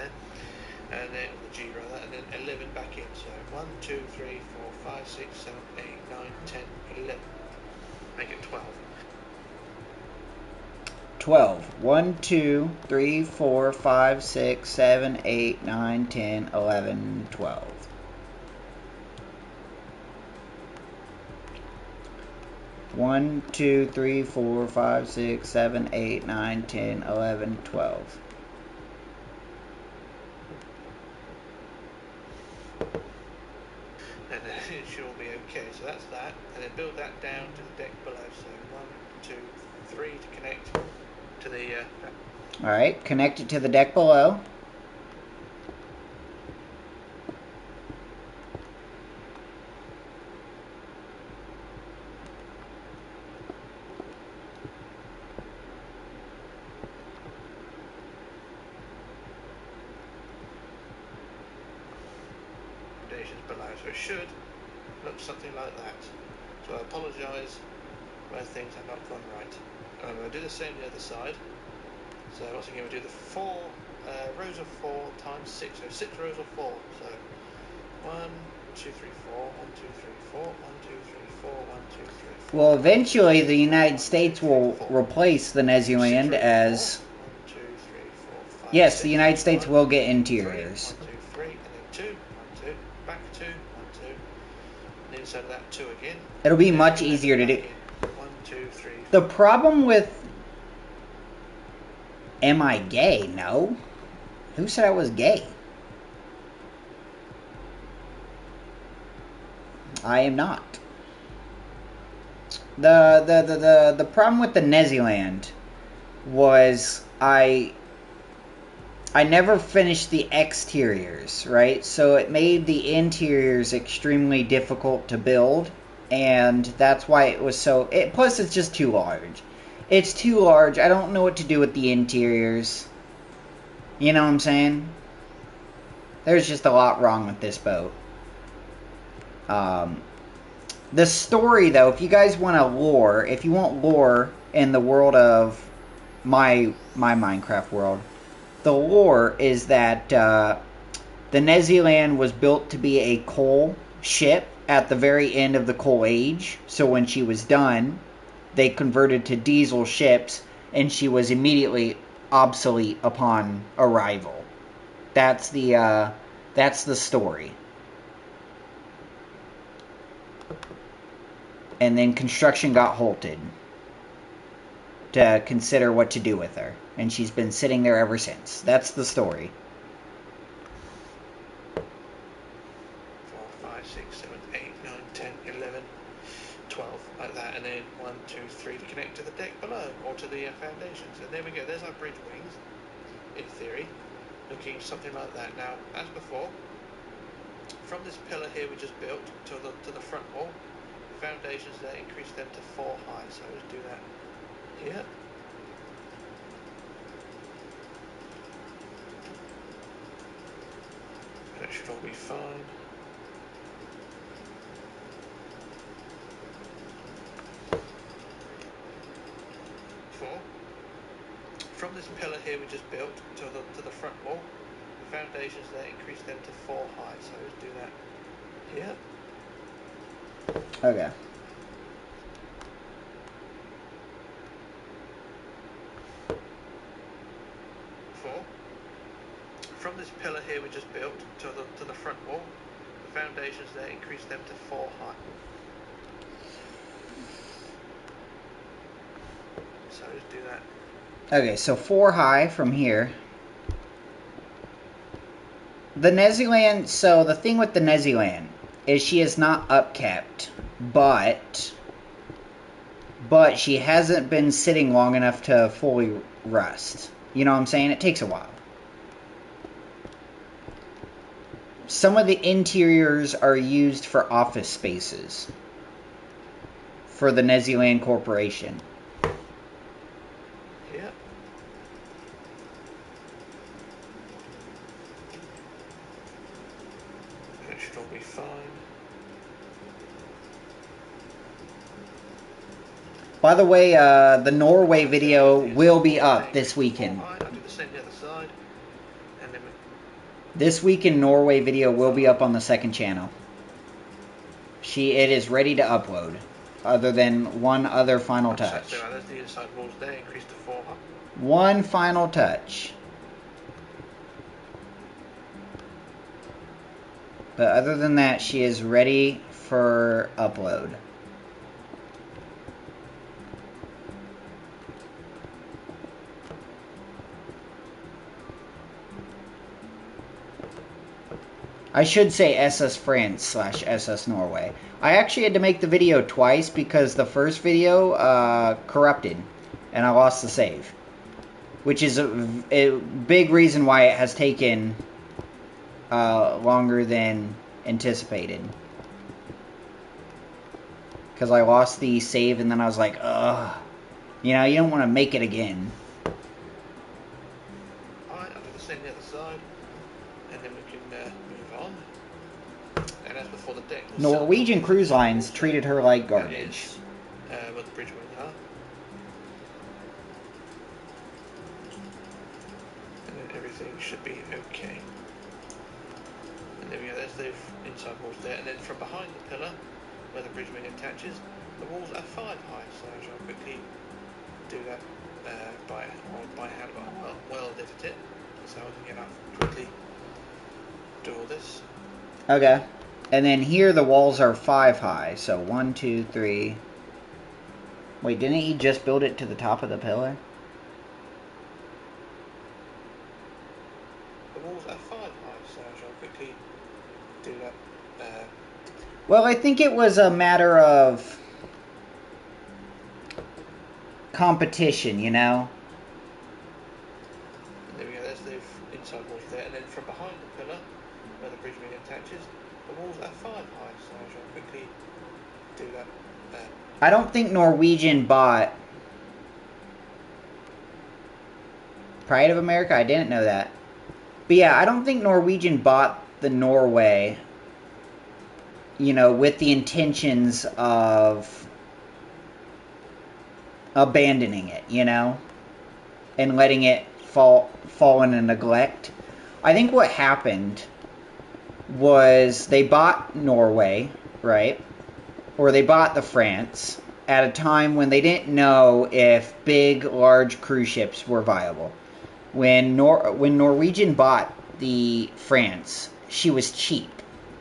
there, and then the G rather, and then 11 back in. So 1, 2, 3, 4, 5, 6, 7, 8, 9, 10, 11. Make it 12. 12. 1, 2, 3, 4, 5, 6, 7, 8, 9, 10, 11, 12. One, 2, 3, 4, 5, 6, 7, 8, 9, 10, 11, 12. And it should all be okay. So that's that. And then build that down to the deck below. So 1, 2, 3 to connect to the... Alright, connect it to the deck below. below, so it should look something like that. So I apologise where things have not gone right. I'm going to do the same the other side. So once again we'll do the 4 rows of 4 times 6, so 6 rows of 4. So 1, 2, 3, 4, 1, 2, 3, 4, 1, 2, 3, 4, 1, 2, 3, 4. Well, eventually the United States will replace the Neziland as... 1, 2, 3, 4, 5, Yes, 6, the United States 1, will get interiors. 1, 2, 3, and then 2, 1, 2, back 2, 1, 2, and inside of that 2 again. It'll be much easier to do. 1, 2, 3. The problem with... Am I gay? No. Who said I was gay? I am not. The problem with the Neziland was I never finished the exteriors, right? So it made the interiors extremely difficult to build, and that's why it was so... plus, it's just too large. It's too large. I don't know what to do with the interiors. You know what I'm saying? There's just a lot wrong with this boat. The story, though, if you guys want if you want lore in the world of my Minecraft world, the lore is that the Neziland was built to be a coal ship at the very end of the coal age. So when she was done, they converted to diesel ships, and she was immediately obsolete upon arrival. That's the story. And then construction got halted to consider what to do with her, and she's been sitting there ever since. That's the story. 4, 5, 6, 7, 8, 9, 10, 11, 12, like that, and then 1, 2, 3 to connect to the deck below, or to the foundations. And there we go, there's our bridge wings, in theory, looking something like that. Now, as before, from this pillar here we just built to the front wall, foundations there, increase them to 4 high, so let's do that here. That should all be fine. From this pillar here we just built to the front wall, the foundations there, increase them to 4 high, so let's do that here. Okay. From this pillar here we just built to the front wall, the foundations there, increase them to 4 high. So let's do that. Okay, so 4 high from here. The Neziland, so the thing with the Neziland is she is not upkept, but she hasn't been sitting long enough to fully rust. You know what I'm saying? It takes a while. Some of the interiors are used for office spaces for the Neziland Corporation. Yeah. That should all be fine. By the way, the Norway video will be up this weekend. I'll do the same the other side. And then This week in Norway video will be up on the second channel. It is ready to upload, other than one other final touch. So there's the inside walls there, increase to 4 high. One final touch. But other than that, she is ready for upload. I should say SS France / SS Norway. I actually had to make the video twice because the first video corrupted and I lost the save. Which is a big reason why it has taken longer than anticipated. Because I lost the save and then I was like, ugh. You know, you don't want to make it again. Alright, I'll do the same the other side. And then we can move on. And as before, the deck was Norwegian Cruise Lines treated her like garbage. Where the bridge wings are. And then everything should be okay. And there we go, there's the inside walls there. And then from behind the pillar, where the bridge wing attaches, the walls are 5 high. So I shall quickly do that by hand, but I'll well edit it. So I can get up quickly, do all this. Okay. And then here the walls are 5 high. So 1, 2, 3. Wait, didn't he just build it to the top of the pillar? The walls are 5 high, so I shall quickly do that. Well, I think it was a matter of competition, you know? And there we go, there's the inside walls there. And then from behind the pillar, where the bridge wing attaches, the walls are 5 high, so I shall quickly do that. I don't think Norwegian bought Pride of America. I didn't know that. But yeah, I don't think Norwegian bought the Norway you know, with the intentions of abandoning it, you know, and letting it fall into neglect. I think what happened was they bought Norway, right? Or they bought the France at a time when they didn't know if big, large cruise ships were viable. When Norwegian bought the France, she was cheap.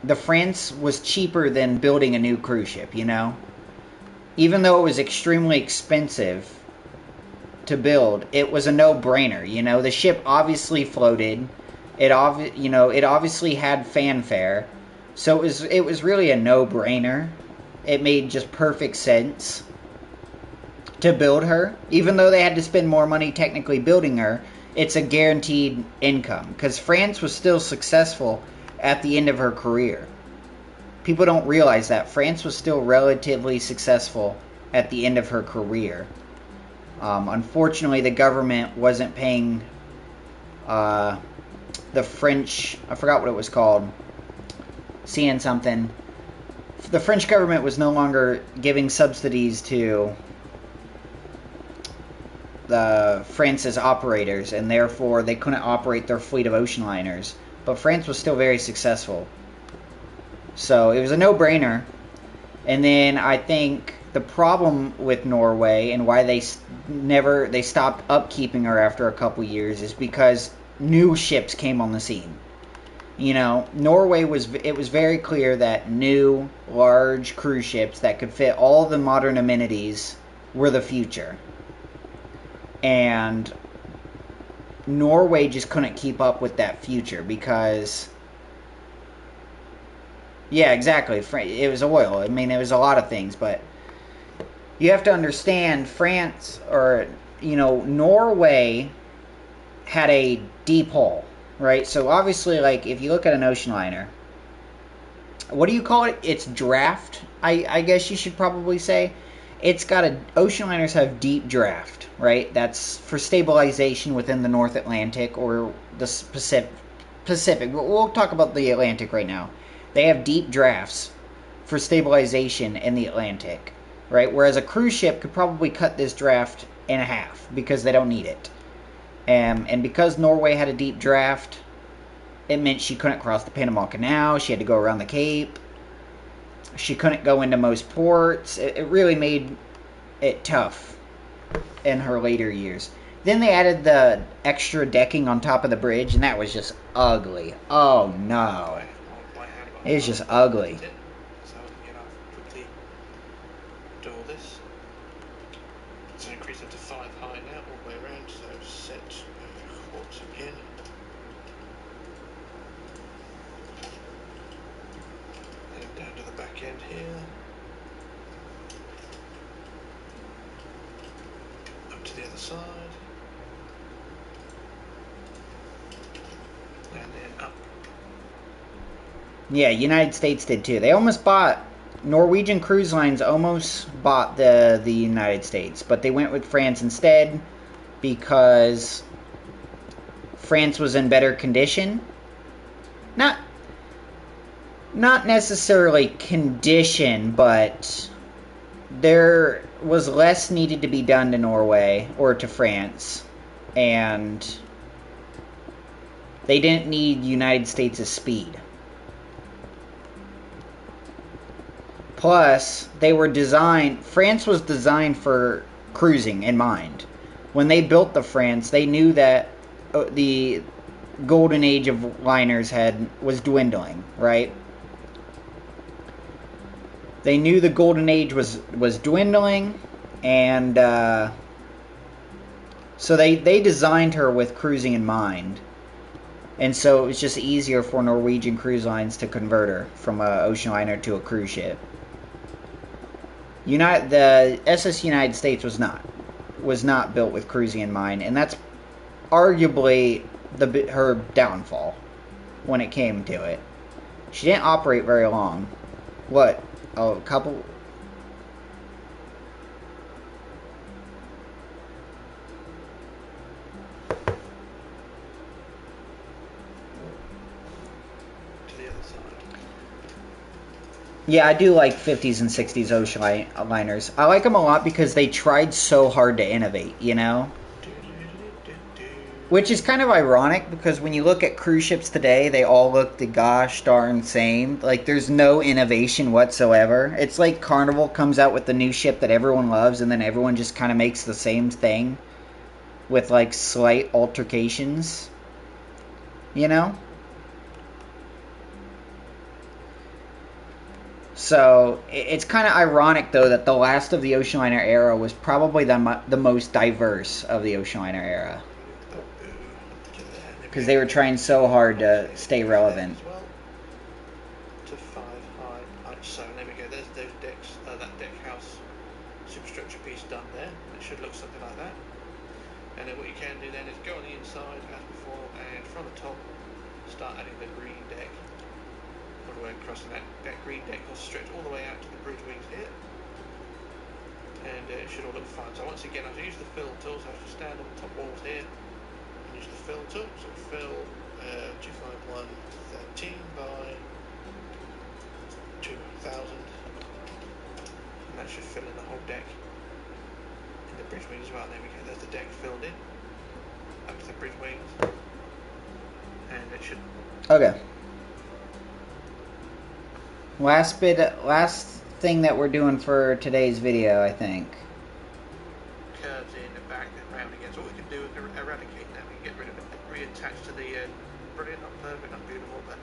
The France was cheaper than building a new cruise ship, you know? Even though it was extremely expensive to build, it was a no-brainer, you know? The ship obviously floated. It obviously had fanfare. So it was really a no-brainer. It made just perfect sense to build her. Even though they had to spend more money technically building her, it's a guaranteed income. Because France was still successful at the end of her career. People don't realize that. France was still relatively successful at the end of her career. Unfortunately, the government wasn't paying the French... I forgot what it was called. Seeing something. The French government was no longer giving subsidies to the France's operators, and therefore they couldn't operate their fleet of ocean liners. But France was still very successful. So it was a no-brainer. And then I think the problem with Norway and why they stopped upkeeping her after a couple years is because new ships came on the scene. You know, it was very clear that new, large cruise ships that could fit all the modern amenities were the future. And Norway just couldn't keep up with that future because... Yeah, exactly. It was oil. I mean, it was a lot of things, but you have to understand Norway had a deep hull, right? So obviously, like, if you look at an ocean liner, what do you call it? It's draft, I guess you should probably say. Ocean liners have deep draft, right? That's for stabilization within the North Atlantic or the Pacific. We'll talk about the Atlantic right now. They have deep drafts for stabilization in the Atlantic, right? Whereas a cruise ship could probably cut this draft in half because they don't need it. And because Norway had a deep draft, it meant she couldn't cross the Panama Canal. She had to go around the Cape. She couldn't go into most ports. It really made it tough in her later years. Then they added the extra decking on top of the bridge, and that was just ugly. Oh, no. It was just ugly. So, quickly do all this. So increase it to 5 high now, all the way around. So set quartz again. And down to the back end here. Up to the other side. And then up. Yeah, United States did too. Norwegian Cruise Lines almost bought the United States, but they went with France instead because France was in better condition. Not necessarily condition, but there was less needed to be done to Norway or to France, and they didn't need United States' speed. Plus, France was designed for cruising in mind. When they built the France, they knew that the golden age of liners was dwindling, right? They knew the golden age was dwindling, and so they designed her with cruising in mind. And so it was just easier for Norwegian Cruise Lines to convert her from an ocean liner to a cruise ship. The SS United States was not built with cruising in mind, and that's arguably her downfall when it came to it. She didn't operate very long. What? A couple... To the other side. Yeah, I do like 50s and 60s ocean liners. I like them a lot because they tried so hard to innovate, you know? Which is kind of ironic because when you look at cruise ships today, they all look the gosh darn same. Like, there's no innovation whatsoever. It's like Carnival comes out with the new ship that everyone loves, and then everyone just kind of makes the same thing with, like, slight altercations. You know? So, it's kind of ironic, though, that the last of the ocean liner era was probably the most diverse of the ocean liner era. Because they were trying so hard to stay relevant. Well, to 5 high. So there we go. There's those decks. That deck house superstructure piece done there. It should look something like that. And then what you can do then is go on the inside as before, and from the top start adding the green deck all the way across, and that green deck will stretch all the way out to the bridge wings here, and it should all look fine. So once again, I use the fill tool, so I just stand on the top walls here and use the fill tool. So fill 251 13 by 2000, and that should fill in the whole deck. The bridge wings as well. There we go. There's the deck filled in up to the bridge wings, and it should. Okay. Last thing that we're doing for today's video, I think. Curves in and back and round again. So what we can do is eradicate that. We can get rid of it, reattach to the brilliant, not perfect, not beautiful, but.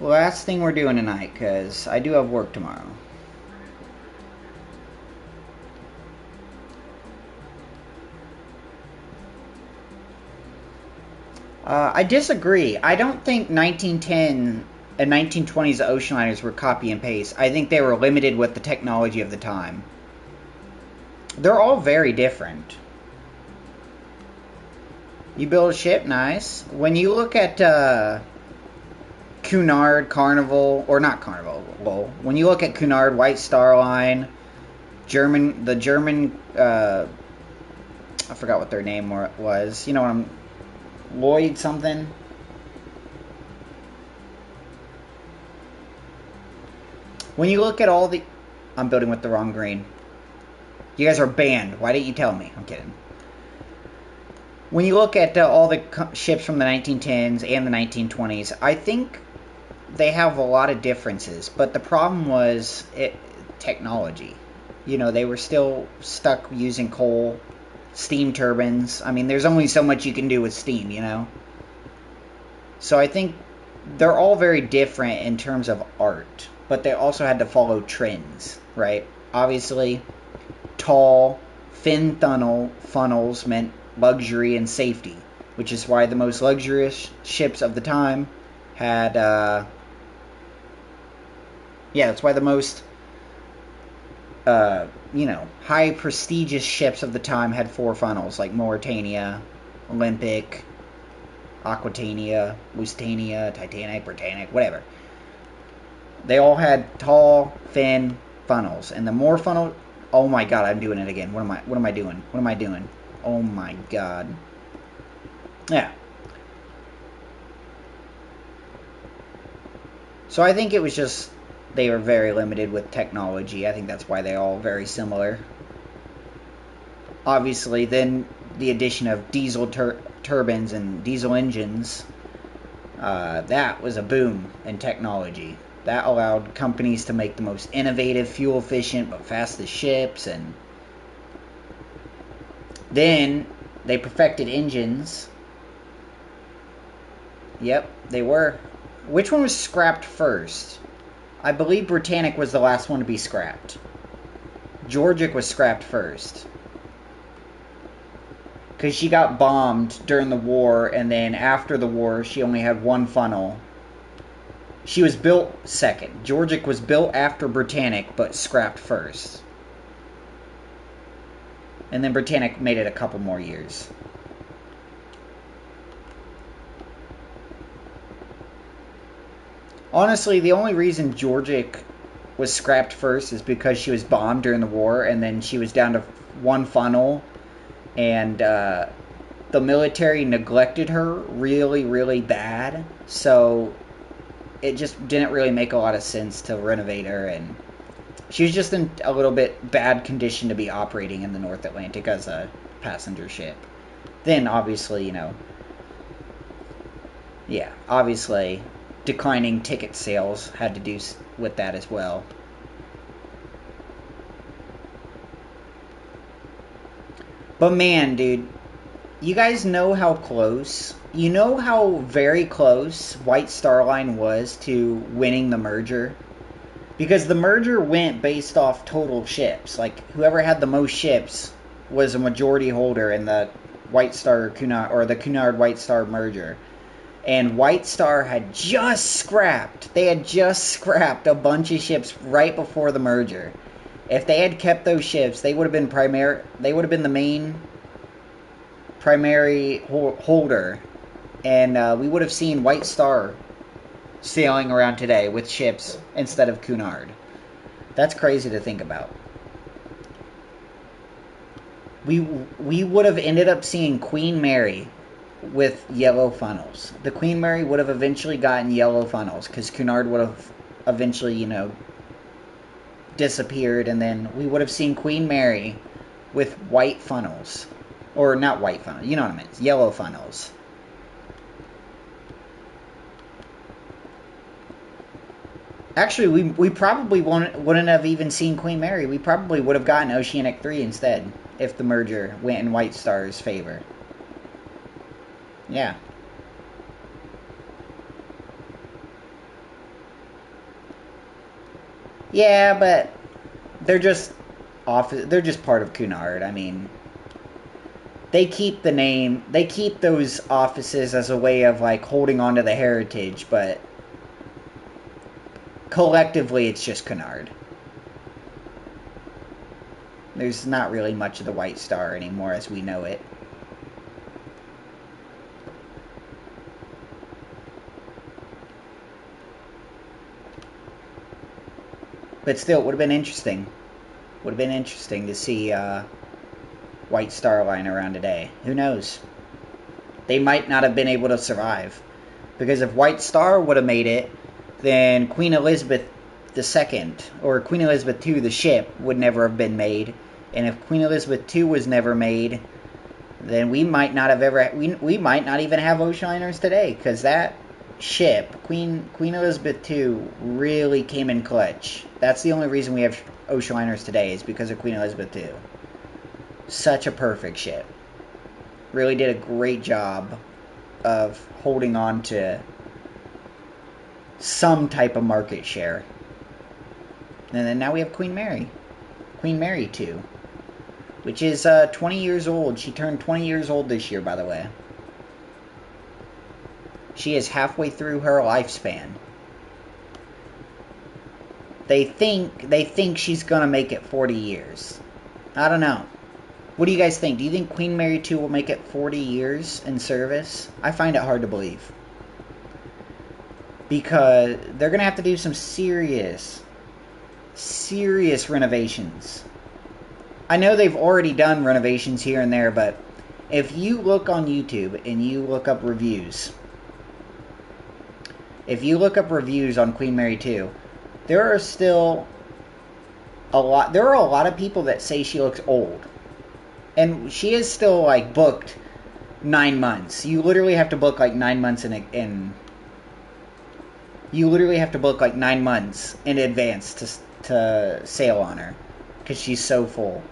Last thing we're doing tonight, because I do have work tomorrow. I disagree. I don't think 1910 and 1920s ocean liners were copy and paste. I think they were limited with the technology of the time. They're all very different. You build a ship, nice. When you look at Cunard, Carnival, or not Carnival, well, when you look at Cunard, White Star Line, the German, I forgot what their name was. You know what I'm... Lloyd something. When you look at all the... I'm building with the wrong green. You guys are banned. Why didn't you tell me? I'm kidding. When you look at all the ships from the 1910s and the 1920s, I think they have a lot of differences. But the problem was technology. You know, they were still stuck using coal, steam turbines. I mean, there's only so much you can do with steam, you know? So I think they're all very different in terms of art, but they also had to follow trends, right? Obviously, tall, fin funnels meant luxury and safety, which is why the most luxurious ships of the time had, that's why the most high prestigious ships of the time had 4 funnels, like Mauretania, Olympic, Aquitania, Lusitania, Titanic, Britannic, whatever. They all had tall, fin funnels, and the more funnel. Oh my God, I'm doing it again. What am I doing? Oh my God. Yeah. So I think it was just they were very limited with technology. I think that's why they're all very similar. Obviously, then the addition of diesel turbines and diesel engines, that was a boom in technology. That allowed companies to make the most innovative, fuel-efficient, but fastest ships, and then they perfected engines. Yep, they were. Which one was scrapped first? I believe Britannic was the last one to be scrapped. Georgic was scrapped first. Because she got bombed during the war, and then after the war, she only had 1 funnel. She was built second. Georgic was built after Britannic, but scrapped first. And then Britannic made it a couple more years. Honestly, the only reason Georgic was scrapped first is because she was bombed during the war, and then she was down to 1 funnel, and the military neglected her really, really bad. So it just didn't really make a lot of sense to renovate her, and she was just in a little bit bad condition to be operating in the North Atlantic as a passenger ship. Then, obviously, yeah, obviously, declining ticket sales had to do with that as well. But man, dude, you guys know how close, you know how very close White Star Line was to winning the merger? Because the merger went based off total ships. Like, whoever had the most ships was a majority holder in the White Star Cunard, or the Cunard White Star merger. And White Star had just scrapped, a bunch of ships right before the merger. If they had kept those ships, they would have been the main primary holder, and we would have seen White Star sailing around today with ships instead of Cunard. That's crazy to think about. We would have ended up seeing Queen Mary with yellow funnels. The Queen Mary would have eventually gotten yellow funnels because Cunard would have eventually, disappeared, and then we would have seen Queen Mary with white funnels. Or not white funnels, you know what I mean, yellow funnels. Actually, we probably wouldn't have even seen Queen Mary. We probably would have gotten Oceanic 3 instead, if the merger went in White Star's favor. Yeah. Yeah, but they're just part of Cunard. I mean, they keep the name, they keep those offices as a way of like holding on to the heritage, but collectively it's just Cunard. There's not really much of the White Star anymore as we know it. But still, it would have been interesting. Would have been interesting to see White Star Line around today. Who knows? They might not have been able to survive. Because if White Star would have made it, then Queen Elizabeth II, or Queen Elizabeth II, the ship, would never have been made. And if Queen Elizabeth II was never made, then we might not have ever... We might not even have ocean liners today. Because that ship, Queen Elizabeth II, really came in clutch. That's the only reason we have ocean liners today, is because of Queen Elizabeth II. Such a perfect ship. Really did a great job of holding on to some type of market share. And then now we have Queen Mary. Queen Mary 2. Which is 20 years old. She turned 20 years old this year, by the way. She is halfway through her lifespan. They think she's gonna make it 40 years. I don't know. What do you guys think? Do you think Queen Mary 2 will make it 40 years in service? I find it hard to believe. Because they're going to have to do some serious renovations. I know they've already done renovations here and there, but if you look on YouTube and you look up reviews, on Queen Mary 2, there are still a lot of people that say she looks old. And she is still, like, booked 9 months. You literally have to book, like, 9 months you literally have to book, like, 9 months in advance to sail on her. Because she's so full.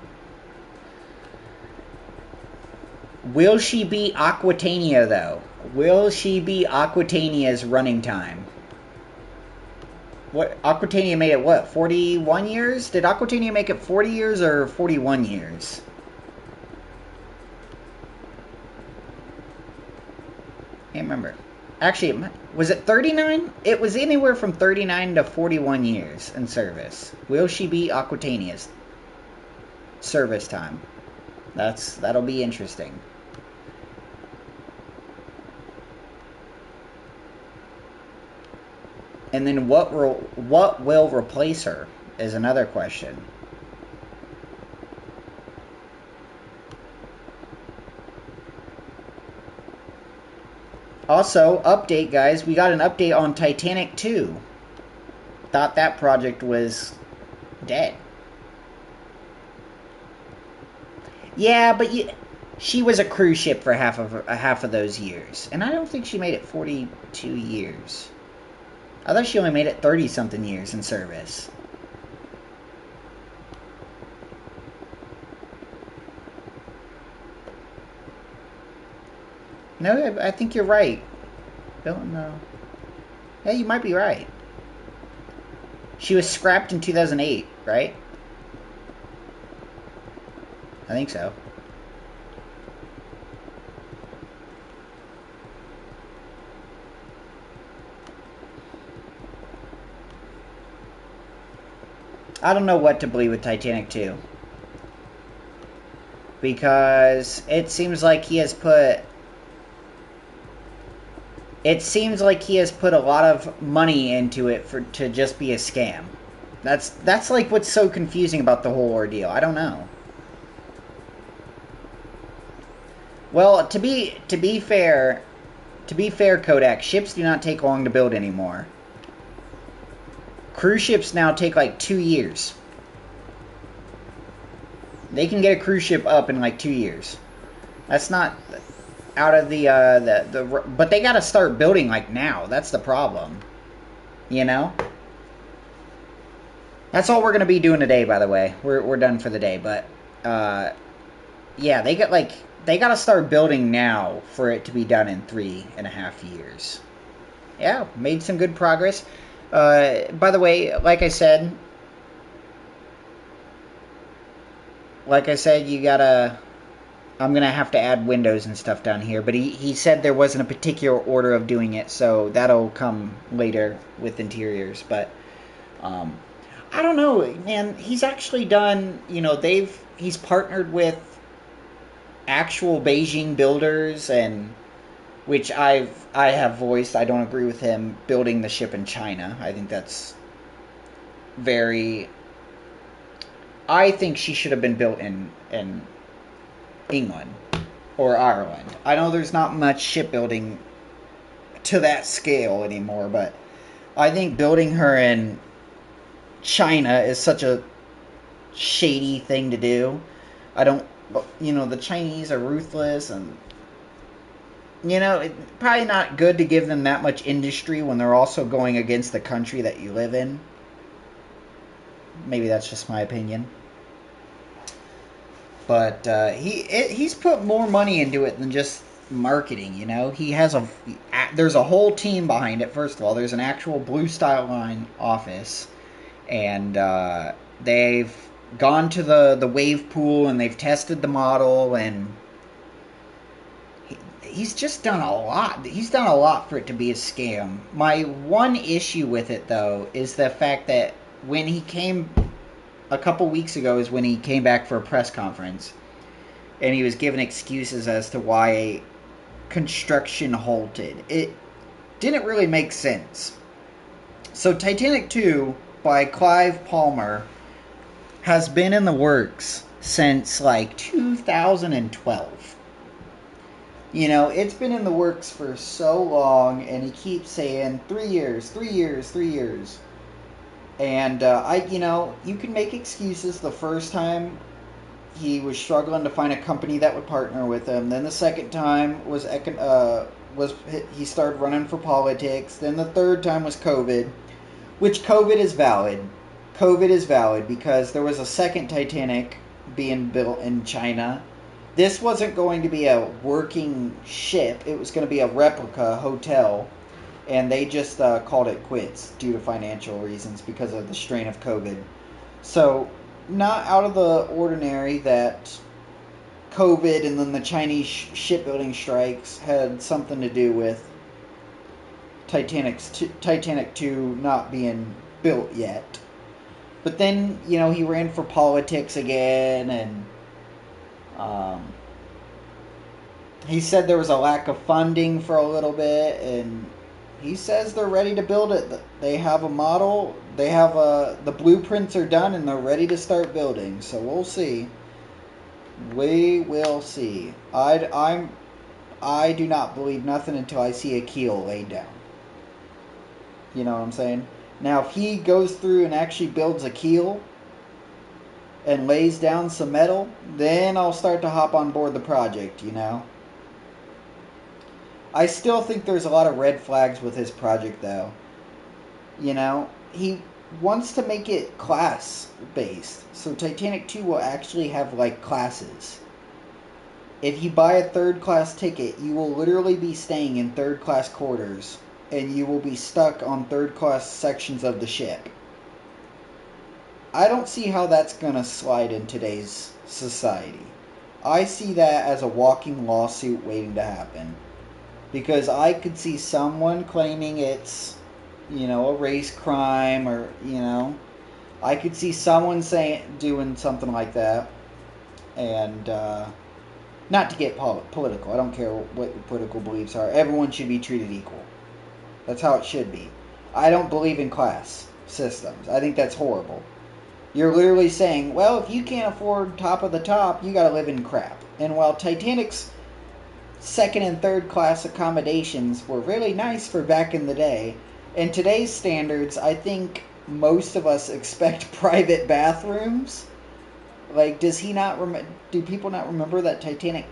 Will she beat Aquitania, though? Will she beat Aquitania's running time? What, Aquitania made it, what, 41 years? Did Aquitania make it 40 years or 41 years? Can't remember. Actually, was it 39? It was anywhere from 39 to 41 years in service. Will she beat Aquitania's service time? That'll be interesting. And then what will replace her is another question. Also, update, guys. We got an update on Titanic 2. Thought that project was dead. Yeah, but she was a cruise ship for half of those years, and I don't think she made it 42 years. I thought she only made it 30-something years in service. No, I think you're right. Don't know. Yeah, you might be right. She was scrapped in 2008, right? I think so. I don't know what to believe with Titanic 2. Because it seems like he has put a lot of money into it to just be a scam. That's like what's so confusing about the whole ordeal. I don't know. Well, to be fair, Kodak, ships do not take long to build anymore. Cruise ships now take like 2 years. They can get a cruise ship up in like 2 years. That's not out of the but they got to start building like now. That's the problem. You know? That's all we're going to be doing today, by the way. We're done for the day, but yeah, they got to start building now for it to be done in 3.5 years. Yeah, made some good progress. By the way, like I said, you gotta. I'm gonna have to add windows and stuff down here, but he said there wasn't a particular order of doing it, so that'll come later with interiors. But I don't know, man. He's actually done. He's partnered with actual Beijing builders, and which I have voiced. I don't agree with him building the ship in China. I think that's very. I think she should have been built in England or Ireland. I know there's not much shipbuilding to that scale anymore, but I think building her in China is such a shady thing to do. The Chinese are ruthless, and it's probably not good to give them that much industry when they're also going against the country that you live in. Maybe that's just my opinion. But he's put more money into it than just marketing. There's a whole team behind it. First of all, there's an actual Blue Style Line office, and they've gone to the wave pool and they've tested the model, and he's just done a lot. He's done a lot for it to be a scam. My one issue with it, though, is the fact that when he came a couple weeks ago is when he came back for a press conference, and he was given excuses as to why construction halted. It didn't really make sense. So Titanic 2 by Clive Palmer has been in the works since like 2012. It's been in the works for so long, and he keeps saying 3 years, 3 years, 3 years. And you can make excuses. The first time he was struggling to find a company that would partner with him. Then the second time was he started running for politics. Then the third time was COVID, which COVID is valid. COVID is valid because there was a second Titanic being built in China. This wasn't going to be a working ship. It was going to be a replica hotel. And they just called it quits due to financial reasons because of the strain of COVID. So, not out of the ordinary that COVID and then the Chinese shipbuilding strikes had something to do with Titanic 2 not being built yet. But then, he ran for politics again, and he said there was a lack of funding for a little bit, and he says they're ready to build it. They have a model. They have the blueprints are done, and they're ready to start building. So we'll see. We will see. I I do not believe nothing until I see a keel laid down. You know what I'm saying? Now, if he goes through and actually builds a keel and lays down some metal, then I'll start to hop on board the project, you know? I still think there's a lot of red flags with his project, though. You know, he wants to make it class based. So Titanic 2 will actually have like classes. If you buy a third class ticket, you will literally be staying in third class quarters and you will be stuck on third class sections of the ship. I don't see how that's going to slide in today's society. I see that as a walking lawsuit waiting to happen. Because I could see someone claiming it's, you know, a race crime, or, you know, I could see someone doing something like that. And not to get political, I don't care what your political beliefs are. Everyone should be treated equal. That's how it should be. I don't believe in class systems. I think that's horrible. You're literally saying, well, if you can't afford top of the top, you gotta live in crap. And while Titanic's second and third class accommodations were really nice for back in the day, in today's standards, I think most of us expect private bathrooms. Like, do people not remember that Titanic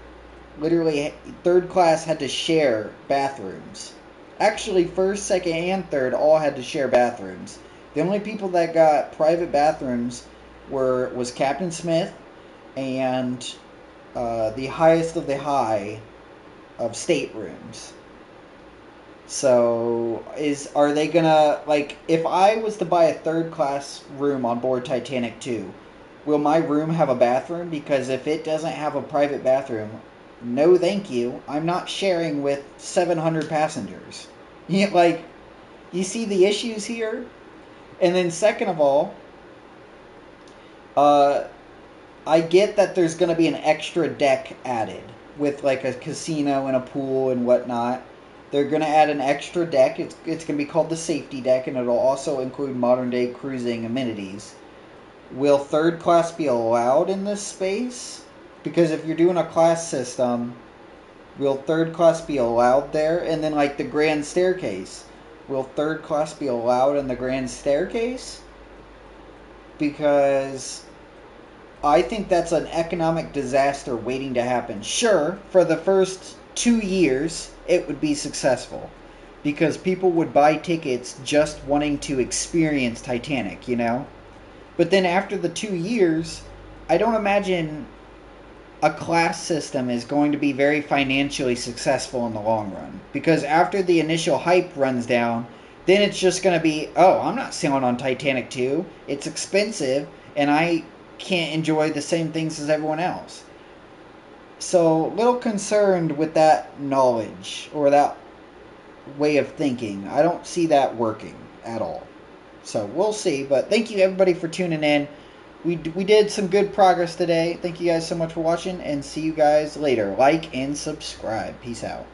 literally third class had to share bathrooms? Actually, first, second, and third all had to share bathrooms. The only people that got private bathrooms was Captain Smith and the highest of the high of staterooms. So are they gonna, like, if I was to buy a third class room on board Titanic 2, will my room have a bathroom? Because if it doesn't have a private bathroom, no thank you. I'm not sharing with 700 passengers. You see the issues here? And then second of all, I get that there's going to be an extra deck added with like a casino and a pool and whatnot. They're going to add an extra deck. It's going to be called the safety deck, and it'll also include modern day cruising amenities. Will third class be allowed in this space? Because if you're doing a class system, will third class be allowed there? And then like the grand staircase, will third class be allowed in the grand staircase? Because I think that's an economic disaster waiting to happen. Sure, for the first 2 years, it would be successful. Because people would buy tickets just wanting to experience Titanic, you know? But then after the 2 years, I don't imagine a class system is going to be very financially successful in the long run. Because after the initial hype runs down, then it's just going to be, oh, I'm not sailing on Titanic 2. It's expensive, and I can't enjoy the same things as everyone else. So, little concerned with that knowledge, or that way of thinking. I don't see that working at all. So, we'll see. But thank you, everybody, for tuning in. We did some good progress today. Thank you guys so much for watching, and see you guys later. Like and subscribe. Peace out.